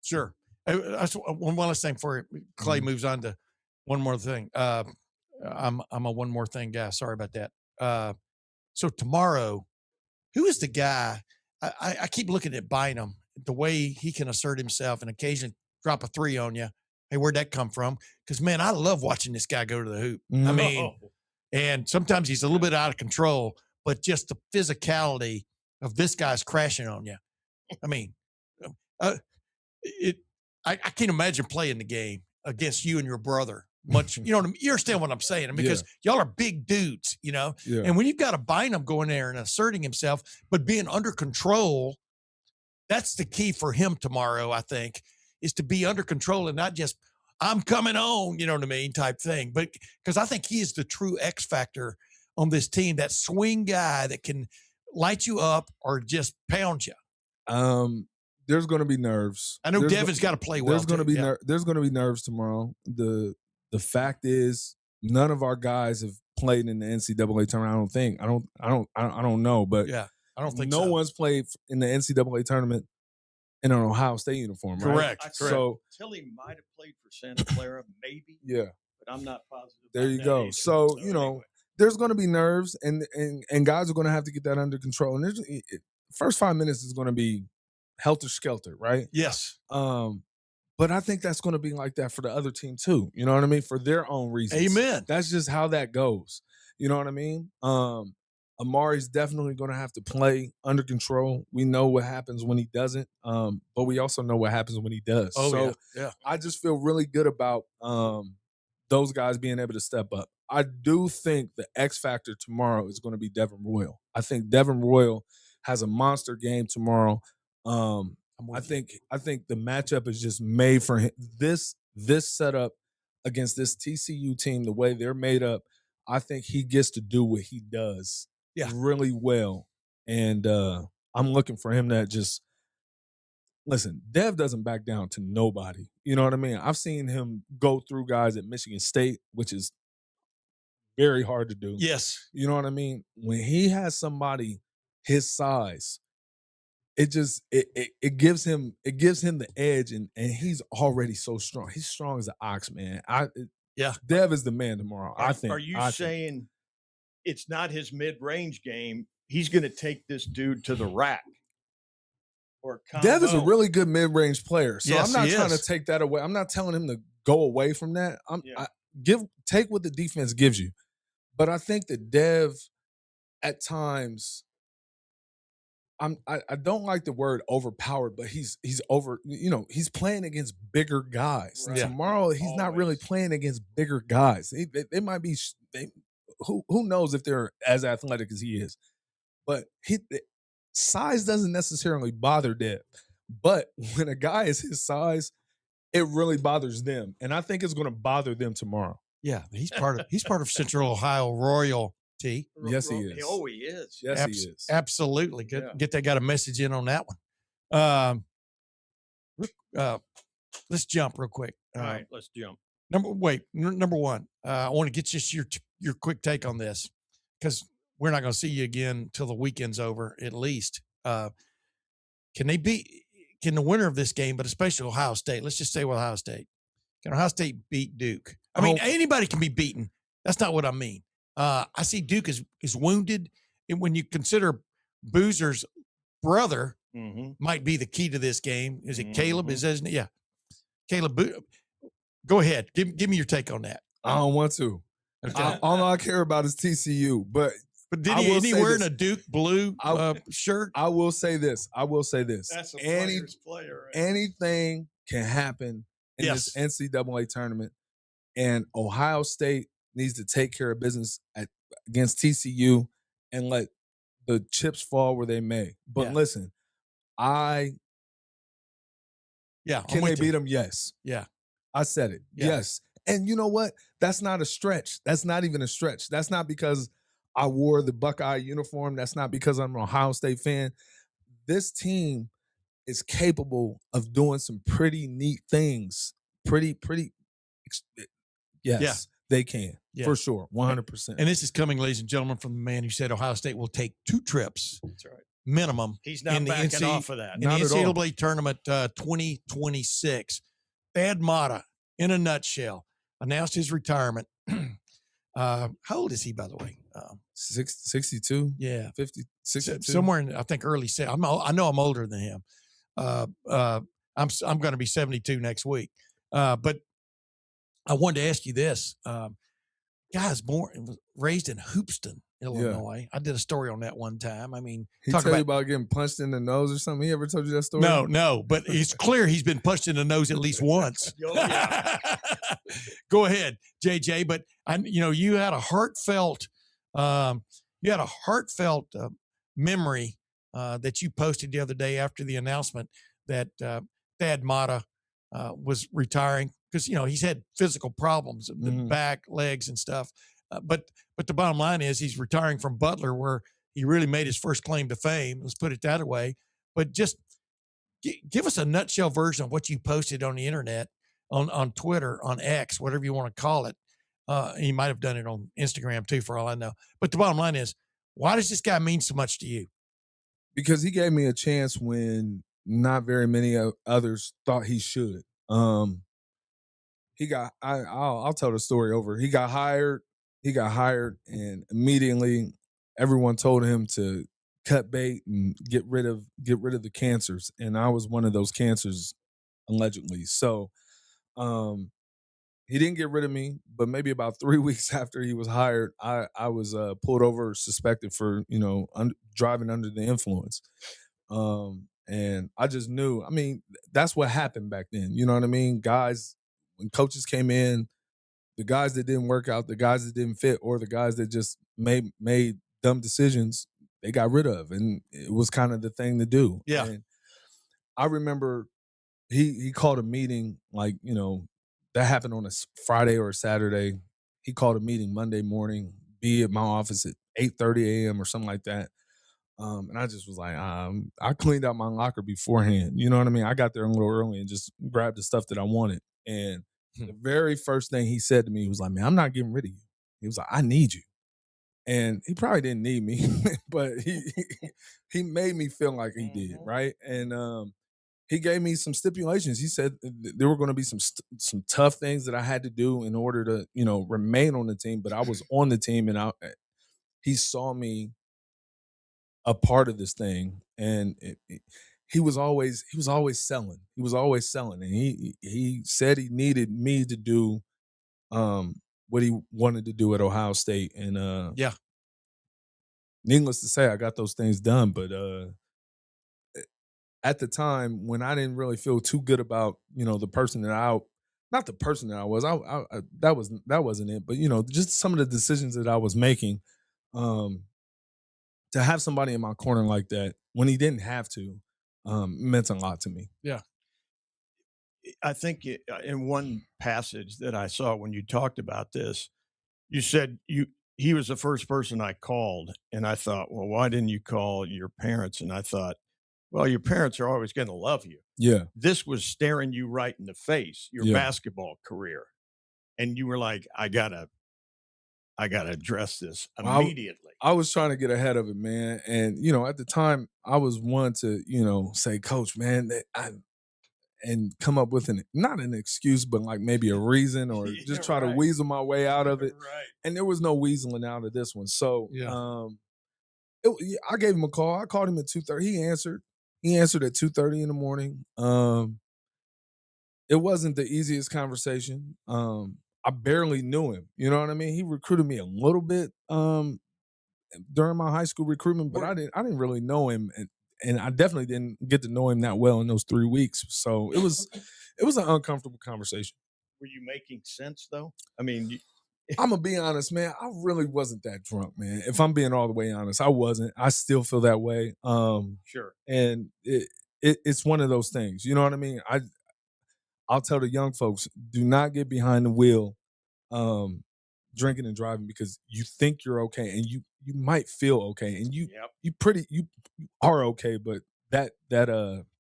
Sure. That's one last thing before Clay moves on to one more thing. I'm a one more thing guy. Sorry about that. So tomorrow, who is the guy? I keep looking at Bynum, the way he can assert himself and occasionally drop a 3 on you. Hey, where'd that come from? Because, man, I love watching this guy go to the hoop. I mean, and sometimes he's a little bit out of control, but just the physicality of this guy's crashing on you. I mean, I can't imagine playing the game against you and your brother. Much, you know, you understand what I'm saying? I mean, because y'all are big dudes, you know, and when you've got a Bynum going there and asserting himself, but being under control, that's the key for him tomorrow, I think, is to be under control and not just, I'm coming on, you know what I mean, type thing. But because I think he is the true X factor on this team, that swing guy that can light you up or just pound you. There's going to be nerves. I know Devin's got to play well. There's going to be there's going to be nerves tomorrow. The fact is, none of our guys have played in the NCAA tournament. I don't think. I don't know, but I don't think no one's played in the NCAA tournament in an Ohio State uniform. Correct. Right? So Tilly might have played for Santa Clara, maybe. Yeah, but I'm not positive. There you go. Either. So you know, anyway, there's going to be nerves, and guys are going to have to get that under control. And first 5 minutes is going to be helter skelter, right? Yes. But I think that's going to be like that for the other team too. You know what I mean? For their own reasons. Amen. That's just how that goes. You know what I mean? Amari's definitely going to have to play under control. We know what happens when he doesn't, but we also know what happens when he does. Yeah. I just feel really good about those guys being able to step up. I do think the X factor tomorrow is going to be Devin Royal. I think Devin Royal has a monster game tomorrow. I think the matchup is just made for him. This setup against this TCU team, the way they're made up, I think he gets to do what he does really well. And I'm looking for him to just listen. Dev doesn't back down to nobody. You know what I mean? I've seen him go through guys at Michigan State, which is very hard to do. Yes. You know what I mean? When he has somebody his size, it gives him the edge, and he's already so strong. He's strong as an ox, man. Dev is the man tomorrow. I think. Are you saying it's not his mid-range game? He's going to take this dude to the rack. Or Dev is a really good mid-range player, so I'm not trying to take that away. I'm not telling him to go away from that. Take what the defense gives you, but I think that Dev at times, I don't like the word overpowered, but he's over, he's playing against bigger guys. Right. Tomorrow he's not really Always. playing against bigger guys. They might be who knows if they're as athletic as he is. But size doesn't necessarily bother Dev. But when a guy is his size, it really bothers them. And I think it's going to bother them tomorrow. Yeah, he's part of Central Ohio royalty. Yes, he is. Oh, he is. Yes, he is. Absolutely. Get that guy a message in on that one. Let's jump real quick. All right, let's jump. Number one. I want to get just your quick take on this, because we're not going to see you again till the weekend's over, at least. Can the winner of this game, but especially Ohio State, let's just say with Ohio State, can Ohio State beat Duke? I mean, anybody can be beaten. That's not what I mean. I see Duke is wounded. And when you consider Boozer's brother might be the key to this game. Is it Caleb? Yeah. Caleb, go ahead. Give me your take on that. I don't want to. Okay. All I care about is TCU. But isn't he wearing a Duke blue shirt? I will say this. That's a player's player. Right? Anything can happen in this NCAA tournament, and Ohio State needs to take care of business against TCU and let the chips fall where they may. But listen, can they beat them? Yes. Yeah. I said it. Yeah. Yes. And you know what? That's not a stretch. That's not even a stretch. That's not because I wore the Buckeye uniform. That's not because I'm an Ohio State fan. This team is capable of doing some pretty neat things. Yes, they can. Yeah. For sure. 100%. And this is coming, ladies and gentlemen, from the man who said Ohio State will take 2 trips. That's right. Minimum. He's not backing off of that. In the NCAA Tournament 2026. Thad Matta, in a nutshell, announced his retirement. How old is he, by the way? 62? Yeah. 50, 62? Somewhere in, I think, early. I know I'm older than him. I'm going to be 72 next week. But I wanted to ask you this. Guy's raised in Hoopeston, Illinois. I did a story on that one time. I mean, he told you about getting punched in the nose or something? He ever told you that story? No, but it's clear he's been punched in the nose at least once. Go ahead, JJ. But you had a heartfelt, memory that you posted the other day after the announcement that Thad Matta was retiring, because he's had physical problems, the back, legs, and stuff. But the bottom line is he's retiring from Butler, where he really made his first claim to fame. Let's put it that way. But just give us a nutshell version of what you posted on the internet, on Twitter, on X, whatever you want to call it. He might have done it on Instagram too, for all I know. But the bottom line is, why does this guy mean so much to you? Because he gave me a chance when not very many others thought he should. I'll tell the story over. He got hired, and immediately everyone told him to cut bait and get rid of the cancers. And I was one of those cancers, allegedly. So he didn't get rid of me, but maybe about 3 weeks after he was hired, I was pulled over, suspected for driving under the influence. And I just knew. I mean, that's what happened back then. You know what I mean? Guys, when coaches came in, the guys that didn't work out, the guys that didn't fit, or the guys that just made dumb decisions, they got rid of. And it was kind of the thing to do. Yeah. And I remember he called a meeting, that happened on a Friday or a Saturday. He called a meeting Monday morning, be at my office at 8:30 a.m. or something like that. And I just was like, I cleaned out my locker beforehand. You know what I mean? I got there a little early and just grabbed the stuff that I wanted. And the very first thing he said to me was like, man, I'm not getting rid of you. He was like, I need you. And he probably didn't need me, but he made me feel like he did, right? And he gave me some stipulations. He said there were going to be some tough things that I had to do in order to, remain on the team. But I was on the team, and he saw me a part of this thing, and he was always selling. He was always selling, and he said he needed me to do what he wanted to do at Ohio State, and needless to say, I got those things done. But at the time when I didn't really feel too good about, the person that not the person that I was, that wasn't it, but just some of the decisions that I was making, um, to have somebody in my corner like that when he didn't have to, meant a lot to me. Yeah. I think in one passage that I saw when you talked about this, you said he was the first person I called, and I thought, well, why didn't you call your parents? And I thought, well, your parents are always going to love you. Yeah. This was staring you right in the face, your Yeah. basketball career, and you were like, I gotta address this immediately. I was trying to get ahead of it, man. And, at the time I was one to, say, Coach, man, and come up with not an excuse, but like maybe a reason or just try to weasel my way out of it. Right. And there was no weaseling out of this one. So, I gave him a call. I called him at 2:30. He answered. He answered at 2:30 in the morning. It wasn't the easiest conversation. I barely knew him. You know what I mean? He recruited me a little bit during my high school recruitment, but I didn't really know him, and I definitely didn't get to know him that well in those 3 weeks. So it was an uncomfortable conversation. Were you making sense though? I mean, I'm gonna be honest, man. I really wasn't that drunk, man. If I'm being all the way honest, I wasn't. I still feel that way. Sure. And it's one of those things. You know what I mean? I'll tell the young folks, do not get behind the wheel, drinking and driving because you think you're okay and you might feel okay and you are okay, but that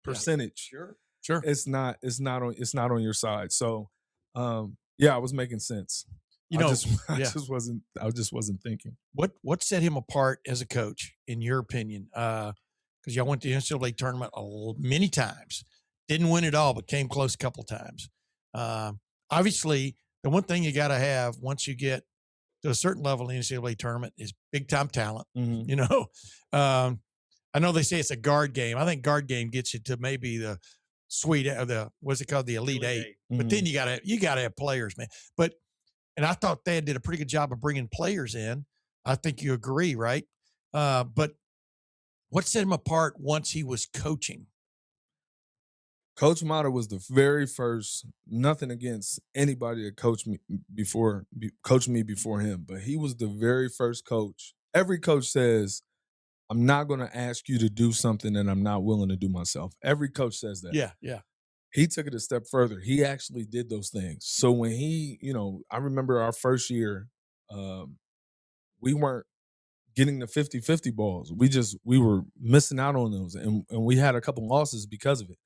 percentage, sure, it's not on your side. So, I was making sense. I just wasn't thinking. What set him apart as a coach, in your opinion? Because y'all went to the NCAA tournament many times, didn't win it all, but came close a couple times. Obviously, the one thing you got to have once you get to a certain level in the NCAA tournament is big time talent. Mm-hmm. I know they say it's a guard game. I think guard game gets you to maybe the what's it called, the Elite Eight. Mm-hmm. But then you gotta have players, man. And I thought Thad did a pretty good job of bringing players in. I think you agree, right? But what set him apart once he was coaching? Coach Mata was the very first, nothing against anybody that coached me before him, but he was the very first coach. Every coach says, I'm not going to ask you to do something that I'm not willing to do myself. Every coach says that. Yeah. He took it a step further. He actually did those things. So when I remember our first year, we weren't getting the 50-50 balls. We were missing out on those, and we had a couple losses because of it.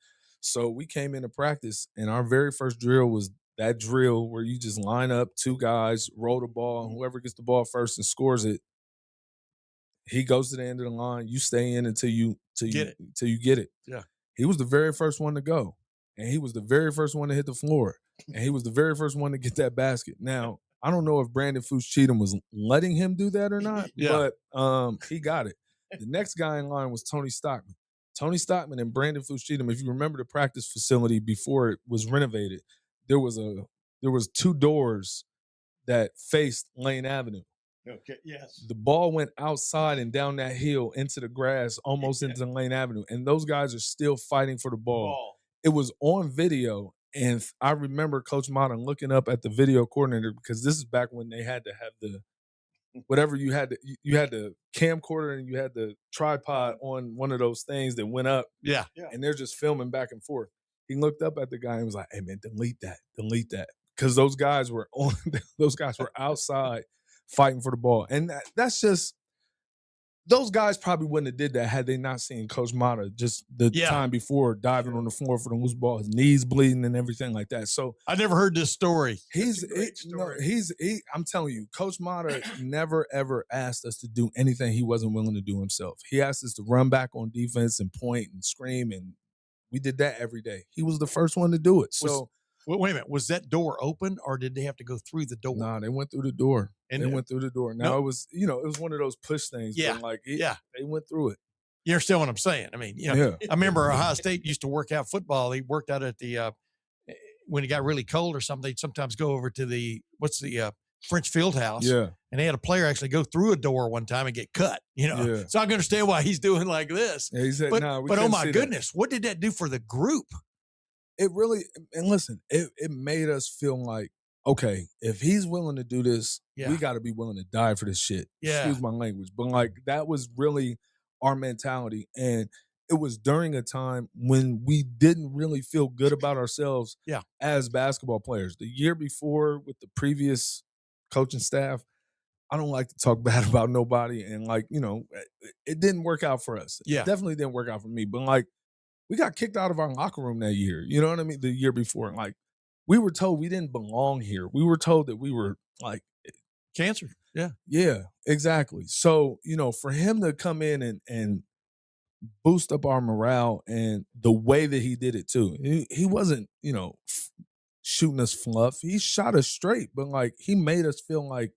So we came into practice, and our very first drill was that drill where you just line up 2 guys, roll the ball, and whoever gets the ball first and scores it, he goes to the end of the line. You stay in until you get it. Yeah. He was the very first one to go, and he was the very first one to hit the floor, and he was the very first one to get that basket. Now, I don't know if Brandon Fuchs-Cheatham was letting him do that or not, but he got it. The next guy in line was Tony Stockman. Tony Stockman and Brandon Fuchs-Cheatham, if you remember the practice facility before it was renovated, there was 2 doors that faced Lane Avenue. Okay, yes. The ball went outside and down that hill into the grass, almost into Lane Avenue, and those guys are still fighting for the ball. It was on video, and I remember Coach Mata looking up at the video coordinator because this is back when they had to have the whatever you had the camcorder and you had the tripod on one of those things that went up. Yeah. And they're just filming back and forth. He looked up at the guy and was like, "Hey man, delete that. Because those guys were outside fighting for the ball. And that's just, those guys probably wouldn't have did that had they not seen Coach Mata just the time before diving on the floor for the loose ball, his knees bleeding and everything like that. So I never heard this story. I'm telling you, Coach Mata never ever asked us to do anything he wasn't willing to do himself. He asked us to run back on defense and point and scream, and we did that every day. He was the first one to do it. So wait a minute, was that door open or did they have to go through the door? Nah, they went through the door. Went through the door. Now it was, it was one of those push things. Yeah. They went through it. You understand what I'm saying? I mean, I remember Ohio State used to work out football. He worked out at the when it got really cold or something, they'd sometimes go over to the French field house. Yeah. And they had a player actually go through a door one time and get cut, Yeah. So I can understand why he's doing like this. Yeah, he said, but, nah, we but oh couldn't my see goodness, what did that do for the group? It really, and listen, it made us feel like, okay, if he's willing to do this, we got to be willing to die for this shit. Yeah. Excuse my language. But like, that was really our mentality. And it was during a time when we didn't really feel good about ourselves as basketball players. The year before with the previous coaching staff, I don't like to talk bad about nobody. And like, it didn't work out for us. Yeah. It definitely didn't work out for me. But like, we got kicked out of our locker room that year. You know what I mean? The year before. Like, we were told we didn't belong here. We were told that we were like cancer. Yeah. Yeah, exactly. So, for him to come in and boost up our morale and the way that he did it too. He wasn't, shooting us fluff. He shot us straight, but like he made us feel like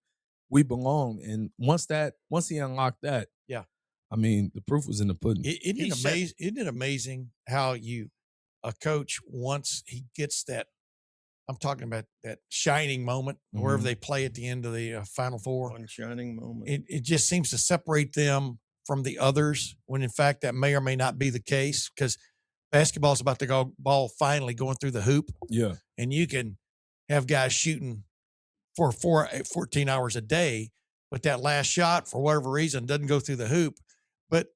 we belong. And once he unlocked that, I mean, the proof was in the pudding. Isn't it amazing how a coach, once he gets that, I'm talking about that shining moment, wherever they play at the end of the Final Four. One shining moment. It just seems to separate them from the others, when in fact that may or may not be the case, because basketball is about the ball finally going through the hoop. Yeah. And you can have guys shooting for 14 hours a day, but that last shot, for whatever reason, doesn't go through the hoop. But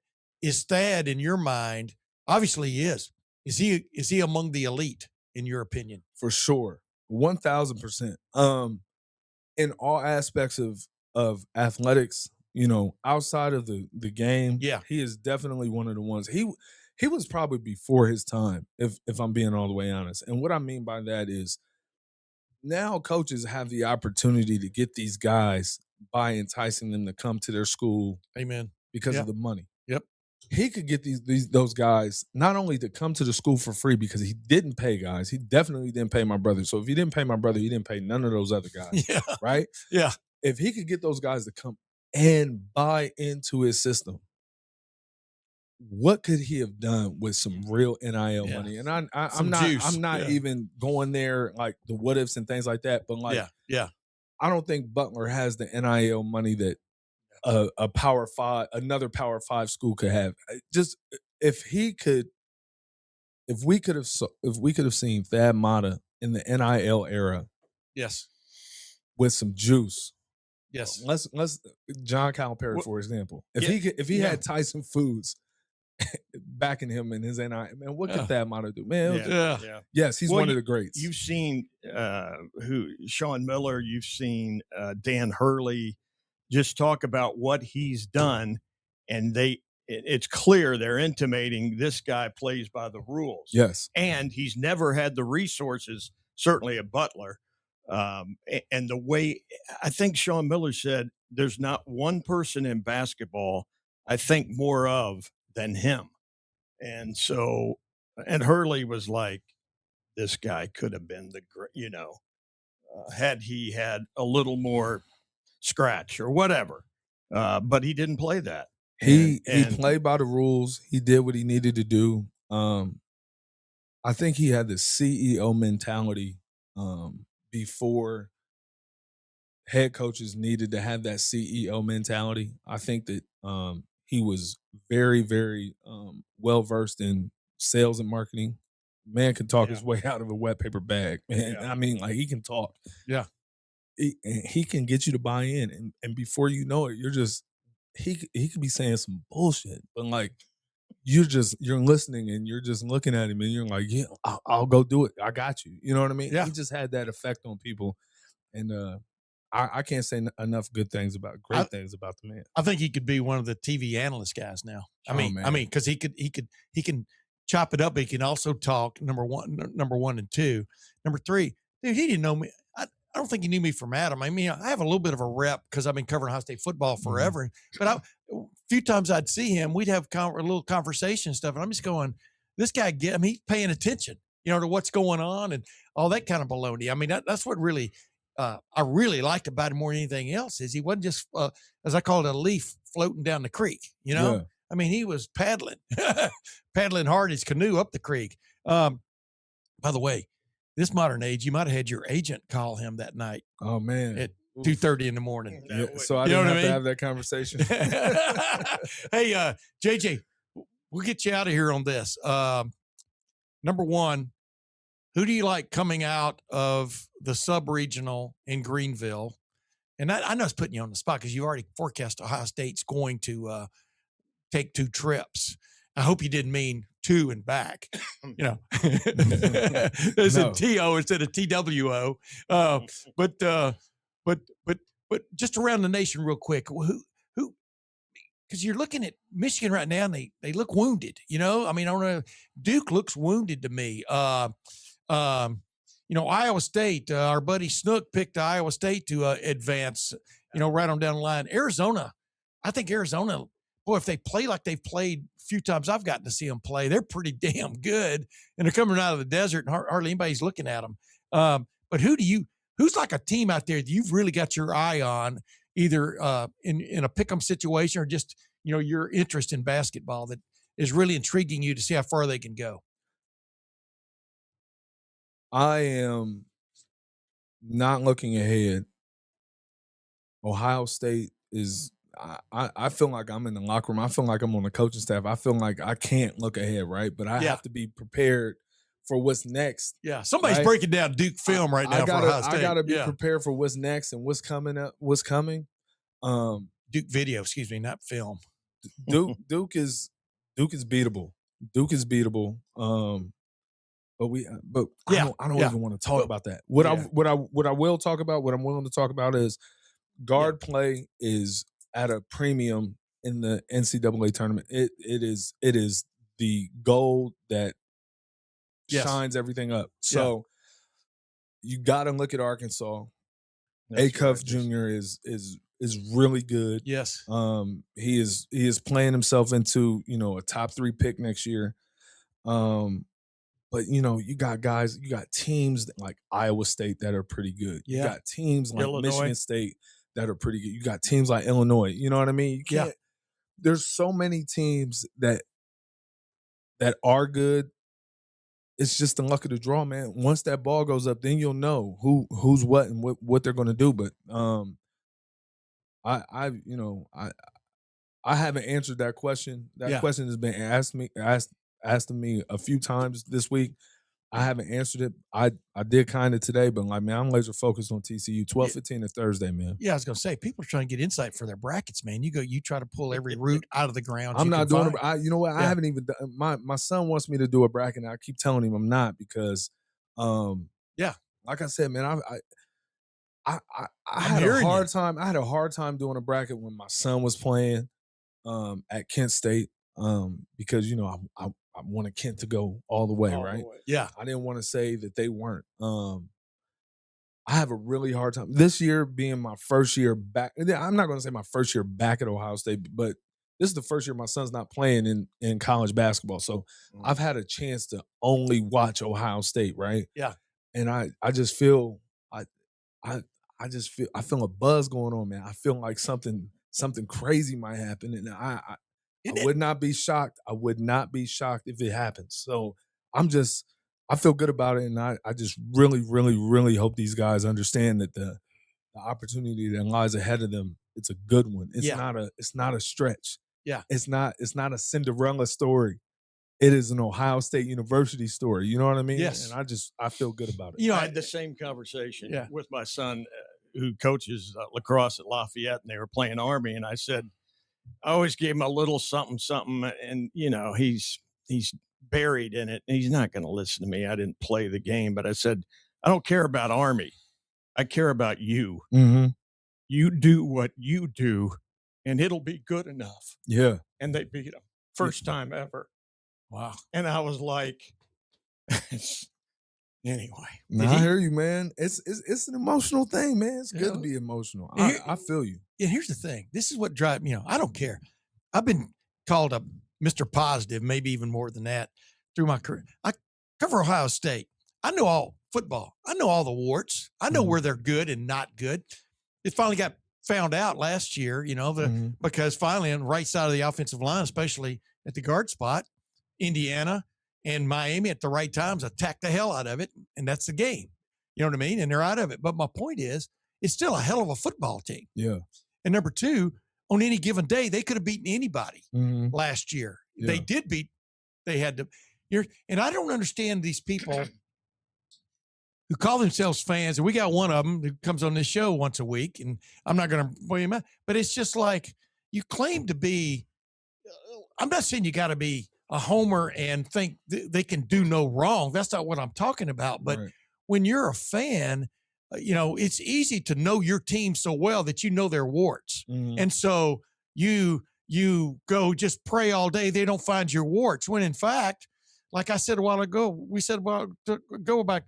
is Thad, in your mind, obviously he is. Is he among the elite, in your opinion? For sure. 1,000%. In all aspects of athletics, outside of the game, he is definitely one of the ones. He was probably before his time, if I'm being all the way honest. And what I mean by that is, now coaches have the opportunity to get these guys by enticing them to come to their school. Amen. Because of the money. Yep. He could get those guys not only to come to the school for free, because he didn't pay guys. He definitely didn't pay my brother. So if he didn't pay my brother, he didn't pay none of those other guys. Yeah. Right? Yeah. If he could get those guys to come and buy into his system, what could he have done with some real NIL money? And I'm not even going there like the what ifs and things like that. But like, I don't think Butler has the NIL money that another Power 5 school could have. Just if we could have seen Thad Matta in the NIL era, with some juice, let's John Calipari, for example, if he had Tyson Foods backing him in his NIL, man, what could Thad Matta do, man? Yes, he's one of the greats. You've seen Sean Miller, you've seen Dan Hurley just talk about what he's done, and it's clear they're intimating this guy plays by the rules. Yes. And he's never had the resources, certainly at Butler. And the way, I think Sean Miller said, there's not one person in basketball I think more of than him. And so, and Hurley was like, this guy could have been had he had a little more scratch or whatever, but he didn't play that. He played by the rules. He did what he needed to do. I think he had the CEO mentality before head coaches needed to have that CEO mentality. I think that he was very, very well versed in sales and marketing. Man can talk his way out of a wet paper bag. Man, I mean, like, he can talk. Yeah. He can get you to buy in, and before you know it, you're just he could be saying some bullshit, but like you're listening and you're just looking at him and you're like, yeah, I'll go do it. I got you. You know what I mean? Yeah. He just had that effect on people, and I can't say enough great things about the man. I think he could be one of the TV analyst guys now. I mean, because he can chop it up, but he can also talk. Number one and two. Number three, dude, he didn't know me. I don't think he knew me from Adam. I mean, I have a little bit of a rep because I've been covering Ohio State football forever. Mm-hmm. But a few times I'd see him, we'd have a little conversation and stuff, and I'm just going, this guy, he's paying attention, to what's going on and all that kind of baloney. I mean, that's what really I really liked about him more than anything else is he wasn't just, as I call it, a leaf floating down the creek, Yeah. I mean, he was paddling hard his canoe up the creek. By the way, this modern age, you might have had your agent call him that night. Oh man, 2:30 in the morning. Yeah, so I You know didn't what I have to mean? have that conversation. Hey, JJ, we'll get you out of here on this. Number one, who do you like coming out of the sub-regional in Greenville? And I know it's putting you on the spot because you already forecast Ohio State's going to take 2 trips. I hope you didn't mean 2 and back. You know, there's a TO instead of TWO. But just around the nation, real quick, who? Because you're looking at Michigan right now, and they look wounded. You know, I mean, I don't know. Duke looks wounded to me. You know, Iowa State, our buddy Snook picked Iowa State to advance, you know, right on down the line. Arizona, I think Arizona, boy, if they play like they've played a few times I've gotten to see them play, they're pretty damn good. And they're coming out of the desert, and hardly anybody's looking at them. But who's like a team out there that you've really got your eye on, either in a pick'em situation or just, you know, your interest in basketball that is really intriguing you to see how far they can go? I am not looking ahead. Ohio State is I feel like I'm in the locker room. I feel like I'm on the coaching staff. I feel like I can't look ahead, right? But I have to be prepared for what's next. Yeah, somebody's breaking down Duke film right now for Ohio State. I gotta be prepared for what's next and what's coming up, what's coming. Duke video, excuse me, not film. Duke is beatable. Duke is beatable. But I don't even want to talk about that. What I will talk about, what I'm willing to talk about is guard play is at a premium in the NCAA tournament. It is the gold that shines everything up. So you got to look at Arkansas. Acuff Jr. is really good. Yes. He is playing himself into, you know, a top 3 pick next year. But, you know, you got teams like Iowa State that are pretty good. You got teams like Michigan State that are pretty good. You got teams like Illinois. You know what I mean? You can't. There's so many teams that are good. It's just the luck of the draw, man. Once that ball goes up, then you'll know who's what and what they're going to do. But I haven't answered that question. That question has been asked to me a few times this week. I haven't answered it. I did kind of today, but like, man, I'm laser focused on TCU. 12-15 is Thursday, man. Yeah, I was gonna say people are trying to get insight for their brackets, man. You try to pull every root out of the ground. I'm not doing it. You know what? I haven't even done, my son wants me to do a bracket, and I keep telling him I'm not because like I said, man, I had a hard time. I had a hard time doing a bracket when my son was playing at Kent State because, you know, I wanted Kent to go all the way, right? Yeah. I didn't want to say that they weren't. I have a really hard time. This year being my first year back. I'm not going to say my first year back at Ohio State, but this is the first year my son's not playing in college basketball. So I've had a chance to only watch Ohio State, right? Yeah. And I just feel I feel a buzz going on, man. I feel like something crazy might happen, and I would not be shocked. I would not be shocked if it happens. So I feel good about it, and I just really, really, really hope these guys understand that the opportunity that lies ahead of them, it's a good one. It's not a stretch. Yeah. It's not a Cinderella story. It is an Ohio State University story. You know what I mean? Yes. And I feel good about it. You know, I had the same conversation with my son who coaches lacrosse at Lafayette, and they were playing Army. And I said, I always gave him a little something, and, you know, he's buried in it, and he's not going to listen to me. I didn't play the game, but I said, I don't care about Army. I care about you. Mm-hmm. You do what you do, and it'll be good enough. Yeah. And they beat him. First time ever. Wow. And I was like, anyway. No, I hear you, man. It's an emotional thing, man. It's good to be emotional. I feel you. Yeah, here's the thing. This is what drives me. I don't care. I've been called a Mr. Positive, maybe even more than that, through my career. I cover Ohio State. I know all football. I know all the warts. I know where they're good and not good. It finally got found out last year, because finally on the right side of the offensive line, especially at the guard spot, Indiana and Miami at the right times attack the hell out of it, and that's the game. You know what I mean? And they're out of it. But my point is, it's still a hell of a football team. Yeah. And number two, on any given day, they could have beaten anybody last year. Yeah. They did beat. They had to. And I don't understand these people who call themselves fans. And we got one of them who comes on this show once a week, and I'm not going to point him out, but it's just like you claim to be. I'm not saying you got to be a homer and think they can do no wrong. That's not what I'm talking about. But when you're a fan, it's easy to know your team so well that you know their warts. And so you go just pray all day they don't find your warts, when in fact, like I said a while ago, we said about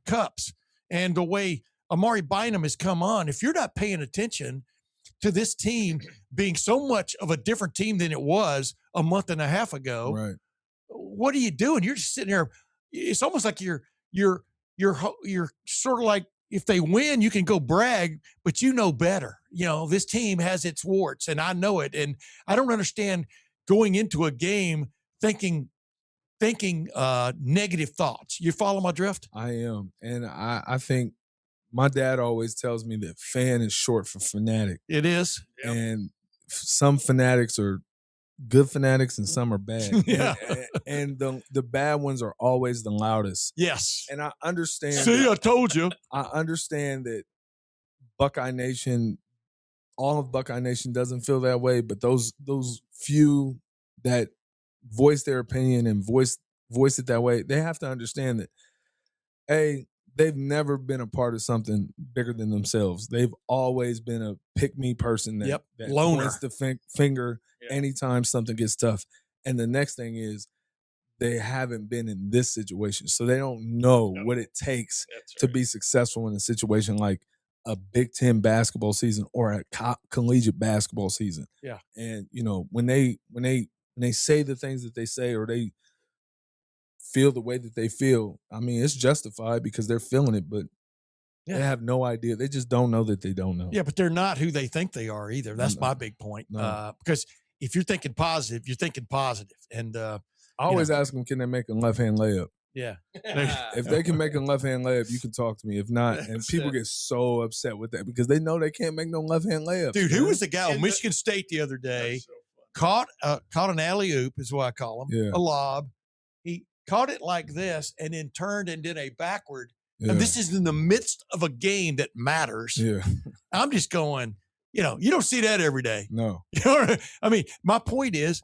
cups and the way Amari Bynum has come on. If you're not paying attention to this team being so much of a different team than it was a month and a half ago, what are you doing? You're just sitting there. It's almost like you're sort of like, if they win, you can go brag, but you know better. This team has its warts, and I know it. And I don't understand going into a game thinking negative thoughts. You follow my drift? I am. And I think my dad always tells me that fan is short for fanatic. It is. Yep. And some fanatics are good fanatics and some are bad. Yeah. And the bad ones are always the loudest. Yes. And I understand. See, I told you. I understand that Buckeye Nation, all of Buckeye Nation doesn't feel that way, but those few that voice their opinion and voice it that way, they have to understand that, they've never been a part of something bigger than themselves. They've always been a pick-me person that loner. Points the finger anytime something gets tough. And the next thing is they haven't been in this situation, so they don't know what it takes to be successful in a situation like a Big Ten basketball season or a collegiate basketball season. Yeah. And when they say the things that they say, or they feel the way that they feel, I mean, it's justified because they're feeling it, but they have no idea. They just don't know that they don't know. Yeah, but they're not who they think they are either. That's my big point. No. Because if you're thinking positive, you're thinking positive. And I always ask them, can they make a left-hand layup? Yeah. If they can make a left-hand layup, you can talk to me. If not, and people get so upset with that because they know they can't make no left-hand layup. Dude, who was the guy on Michigan State the other day? Caught an alley-oop is what I call him, a lob. He caught it like this and then turned and did a backward. Yeah. And this is in the midst of a game that matters. Yeah. I'm just going, you don't see that every day. No. I mean, my point is,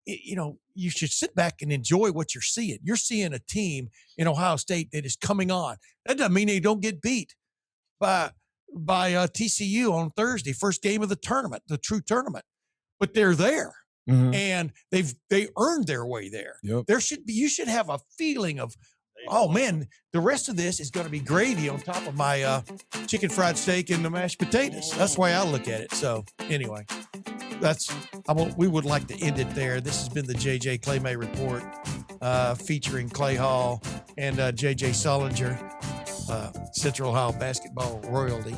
you should sit back and enjoy what you're seeing. You're seeing a team in Ohio State that is coming on. That doesn't mean they don't get beat by TCU on Thursday, first game of the tournament, the true tournament. But they're there, and they earned their way there. Yep. You should have a feeling of, oh man, the rest of this is going to be gravy on top of my chicken fried steak and the mashed potatoes. That's the way I look at it. So anyway, we would like to end it there. This has been the JJClayMay Report, featuring Clay Hall and JJ Sullinger, Central Ohio basketball royalty.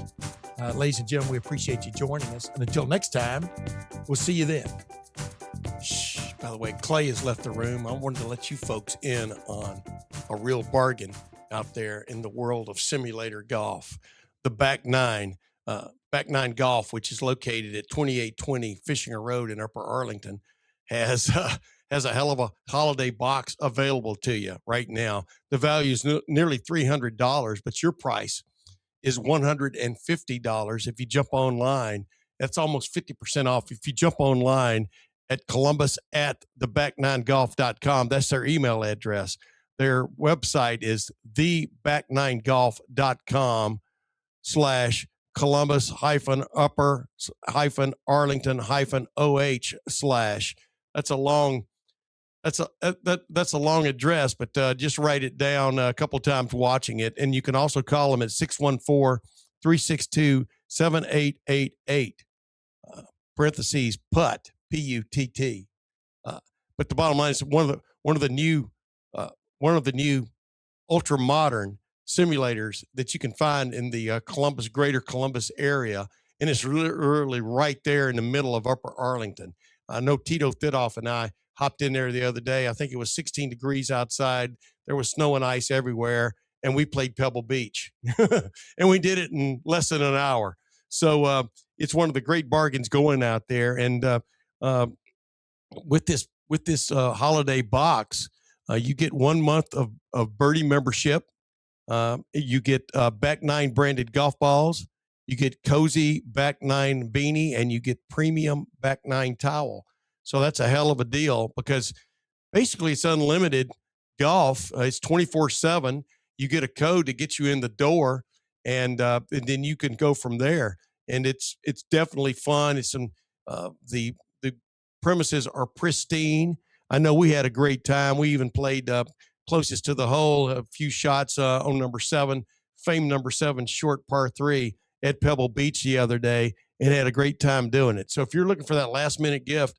Ladies and gentlemen, we appreciate you joining us. And until next time, we'll see you then. Shh. By the way, Clay has left the room. I wanted to let you folks in on a real bargain out there in the world of simulator golf. The Back Nine Golf, which is located at 2820 Fishinger Road in Upper Arlington, has a hell of a holiday box available to you right now. The value is nearly $300, but your price is $150 if you jump online. That's almost 50% off if you jump online at Columbus at theback9golf.com. That's their email address. Their website is theback9golf.com/Columbus-upper-Arlington-OH/. That's a long address, but just write it down a couple times watching it. And you can also call them at 614-362-7888, parentheses PUTT, PUTT. But the bottom line is one of the new ultra modern simulators that you can find in the greater Columbus area. And it's really right there in the middle of Upper Arlington. I know Tito Thidoff and I hopped in there the other day. I think it was 16 degrees outside. There was snow and ice everywhere, and we played Pebble Beach. And we did it in less than an hour. So it's one of the great bargains going out there. And with this holiday box, you get 1 month of Birdie membership. You get Back Nine branded golf balls. You get cozy Back Nine beanie, and you get premium Back Nine towel. So that's a hell of a deal, because basically it's unlimited golf. It's 24/7. You get a code to get you in the door, and then you can go from there. And it's definitely fun. It's the premises are pristine. I know we had a great time. We even played closest to the hole, a few shots on number 7, famed number 7 short par 3 at Pebble Beach the other day, and had a great time doing it. So if you're looking for that last minute gift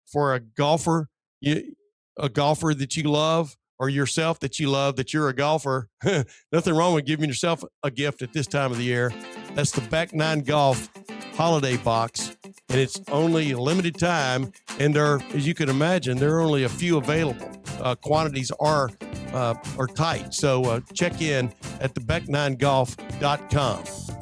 for a golfer that you love, or yourself that you love, that you're a golfer, nothing wrong with giving yourself a gift at this time of the year. That's the Back Nine Golf Holiday Box, and it's only a limited time. And there, as you can imagine, there are only a few available. Quantities are tight. So check in at theback9golf.com.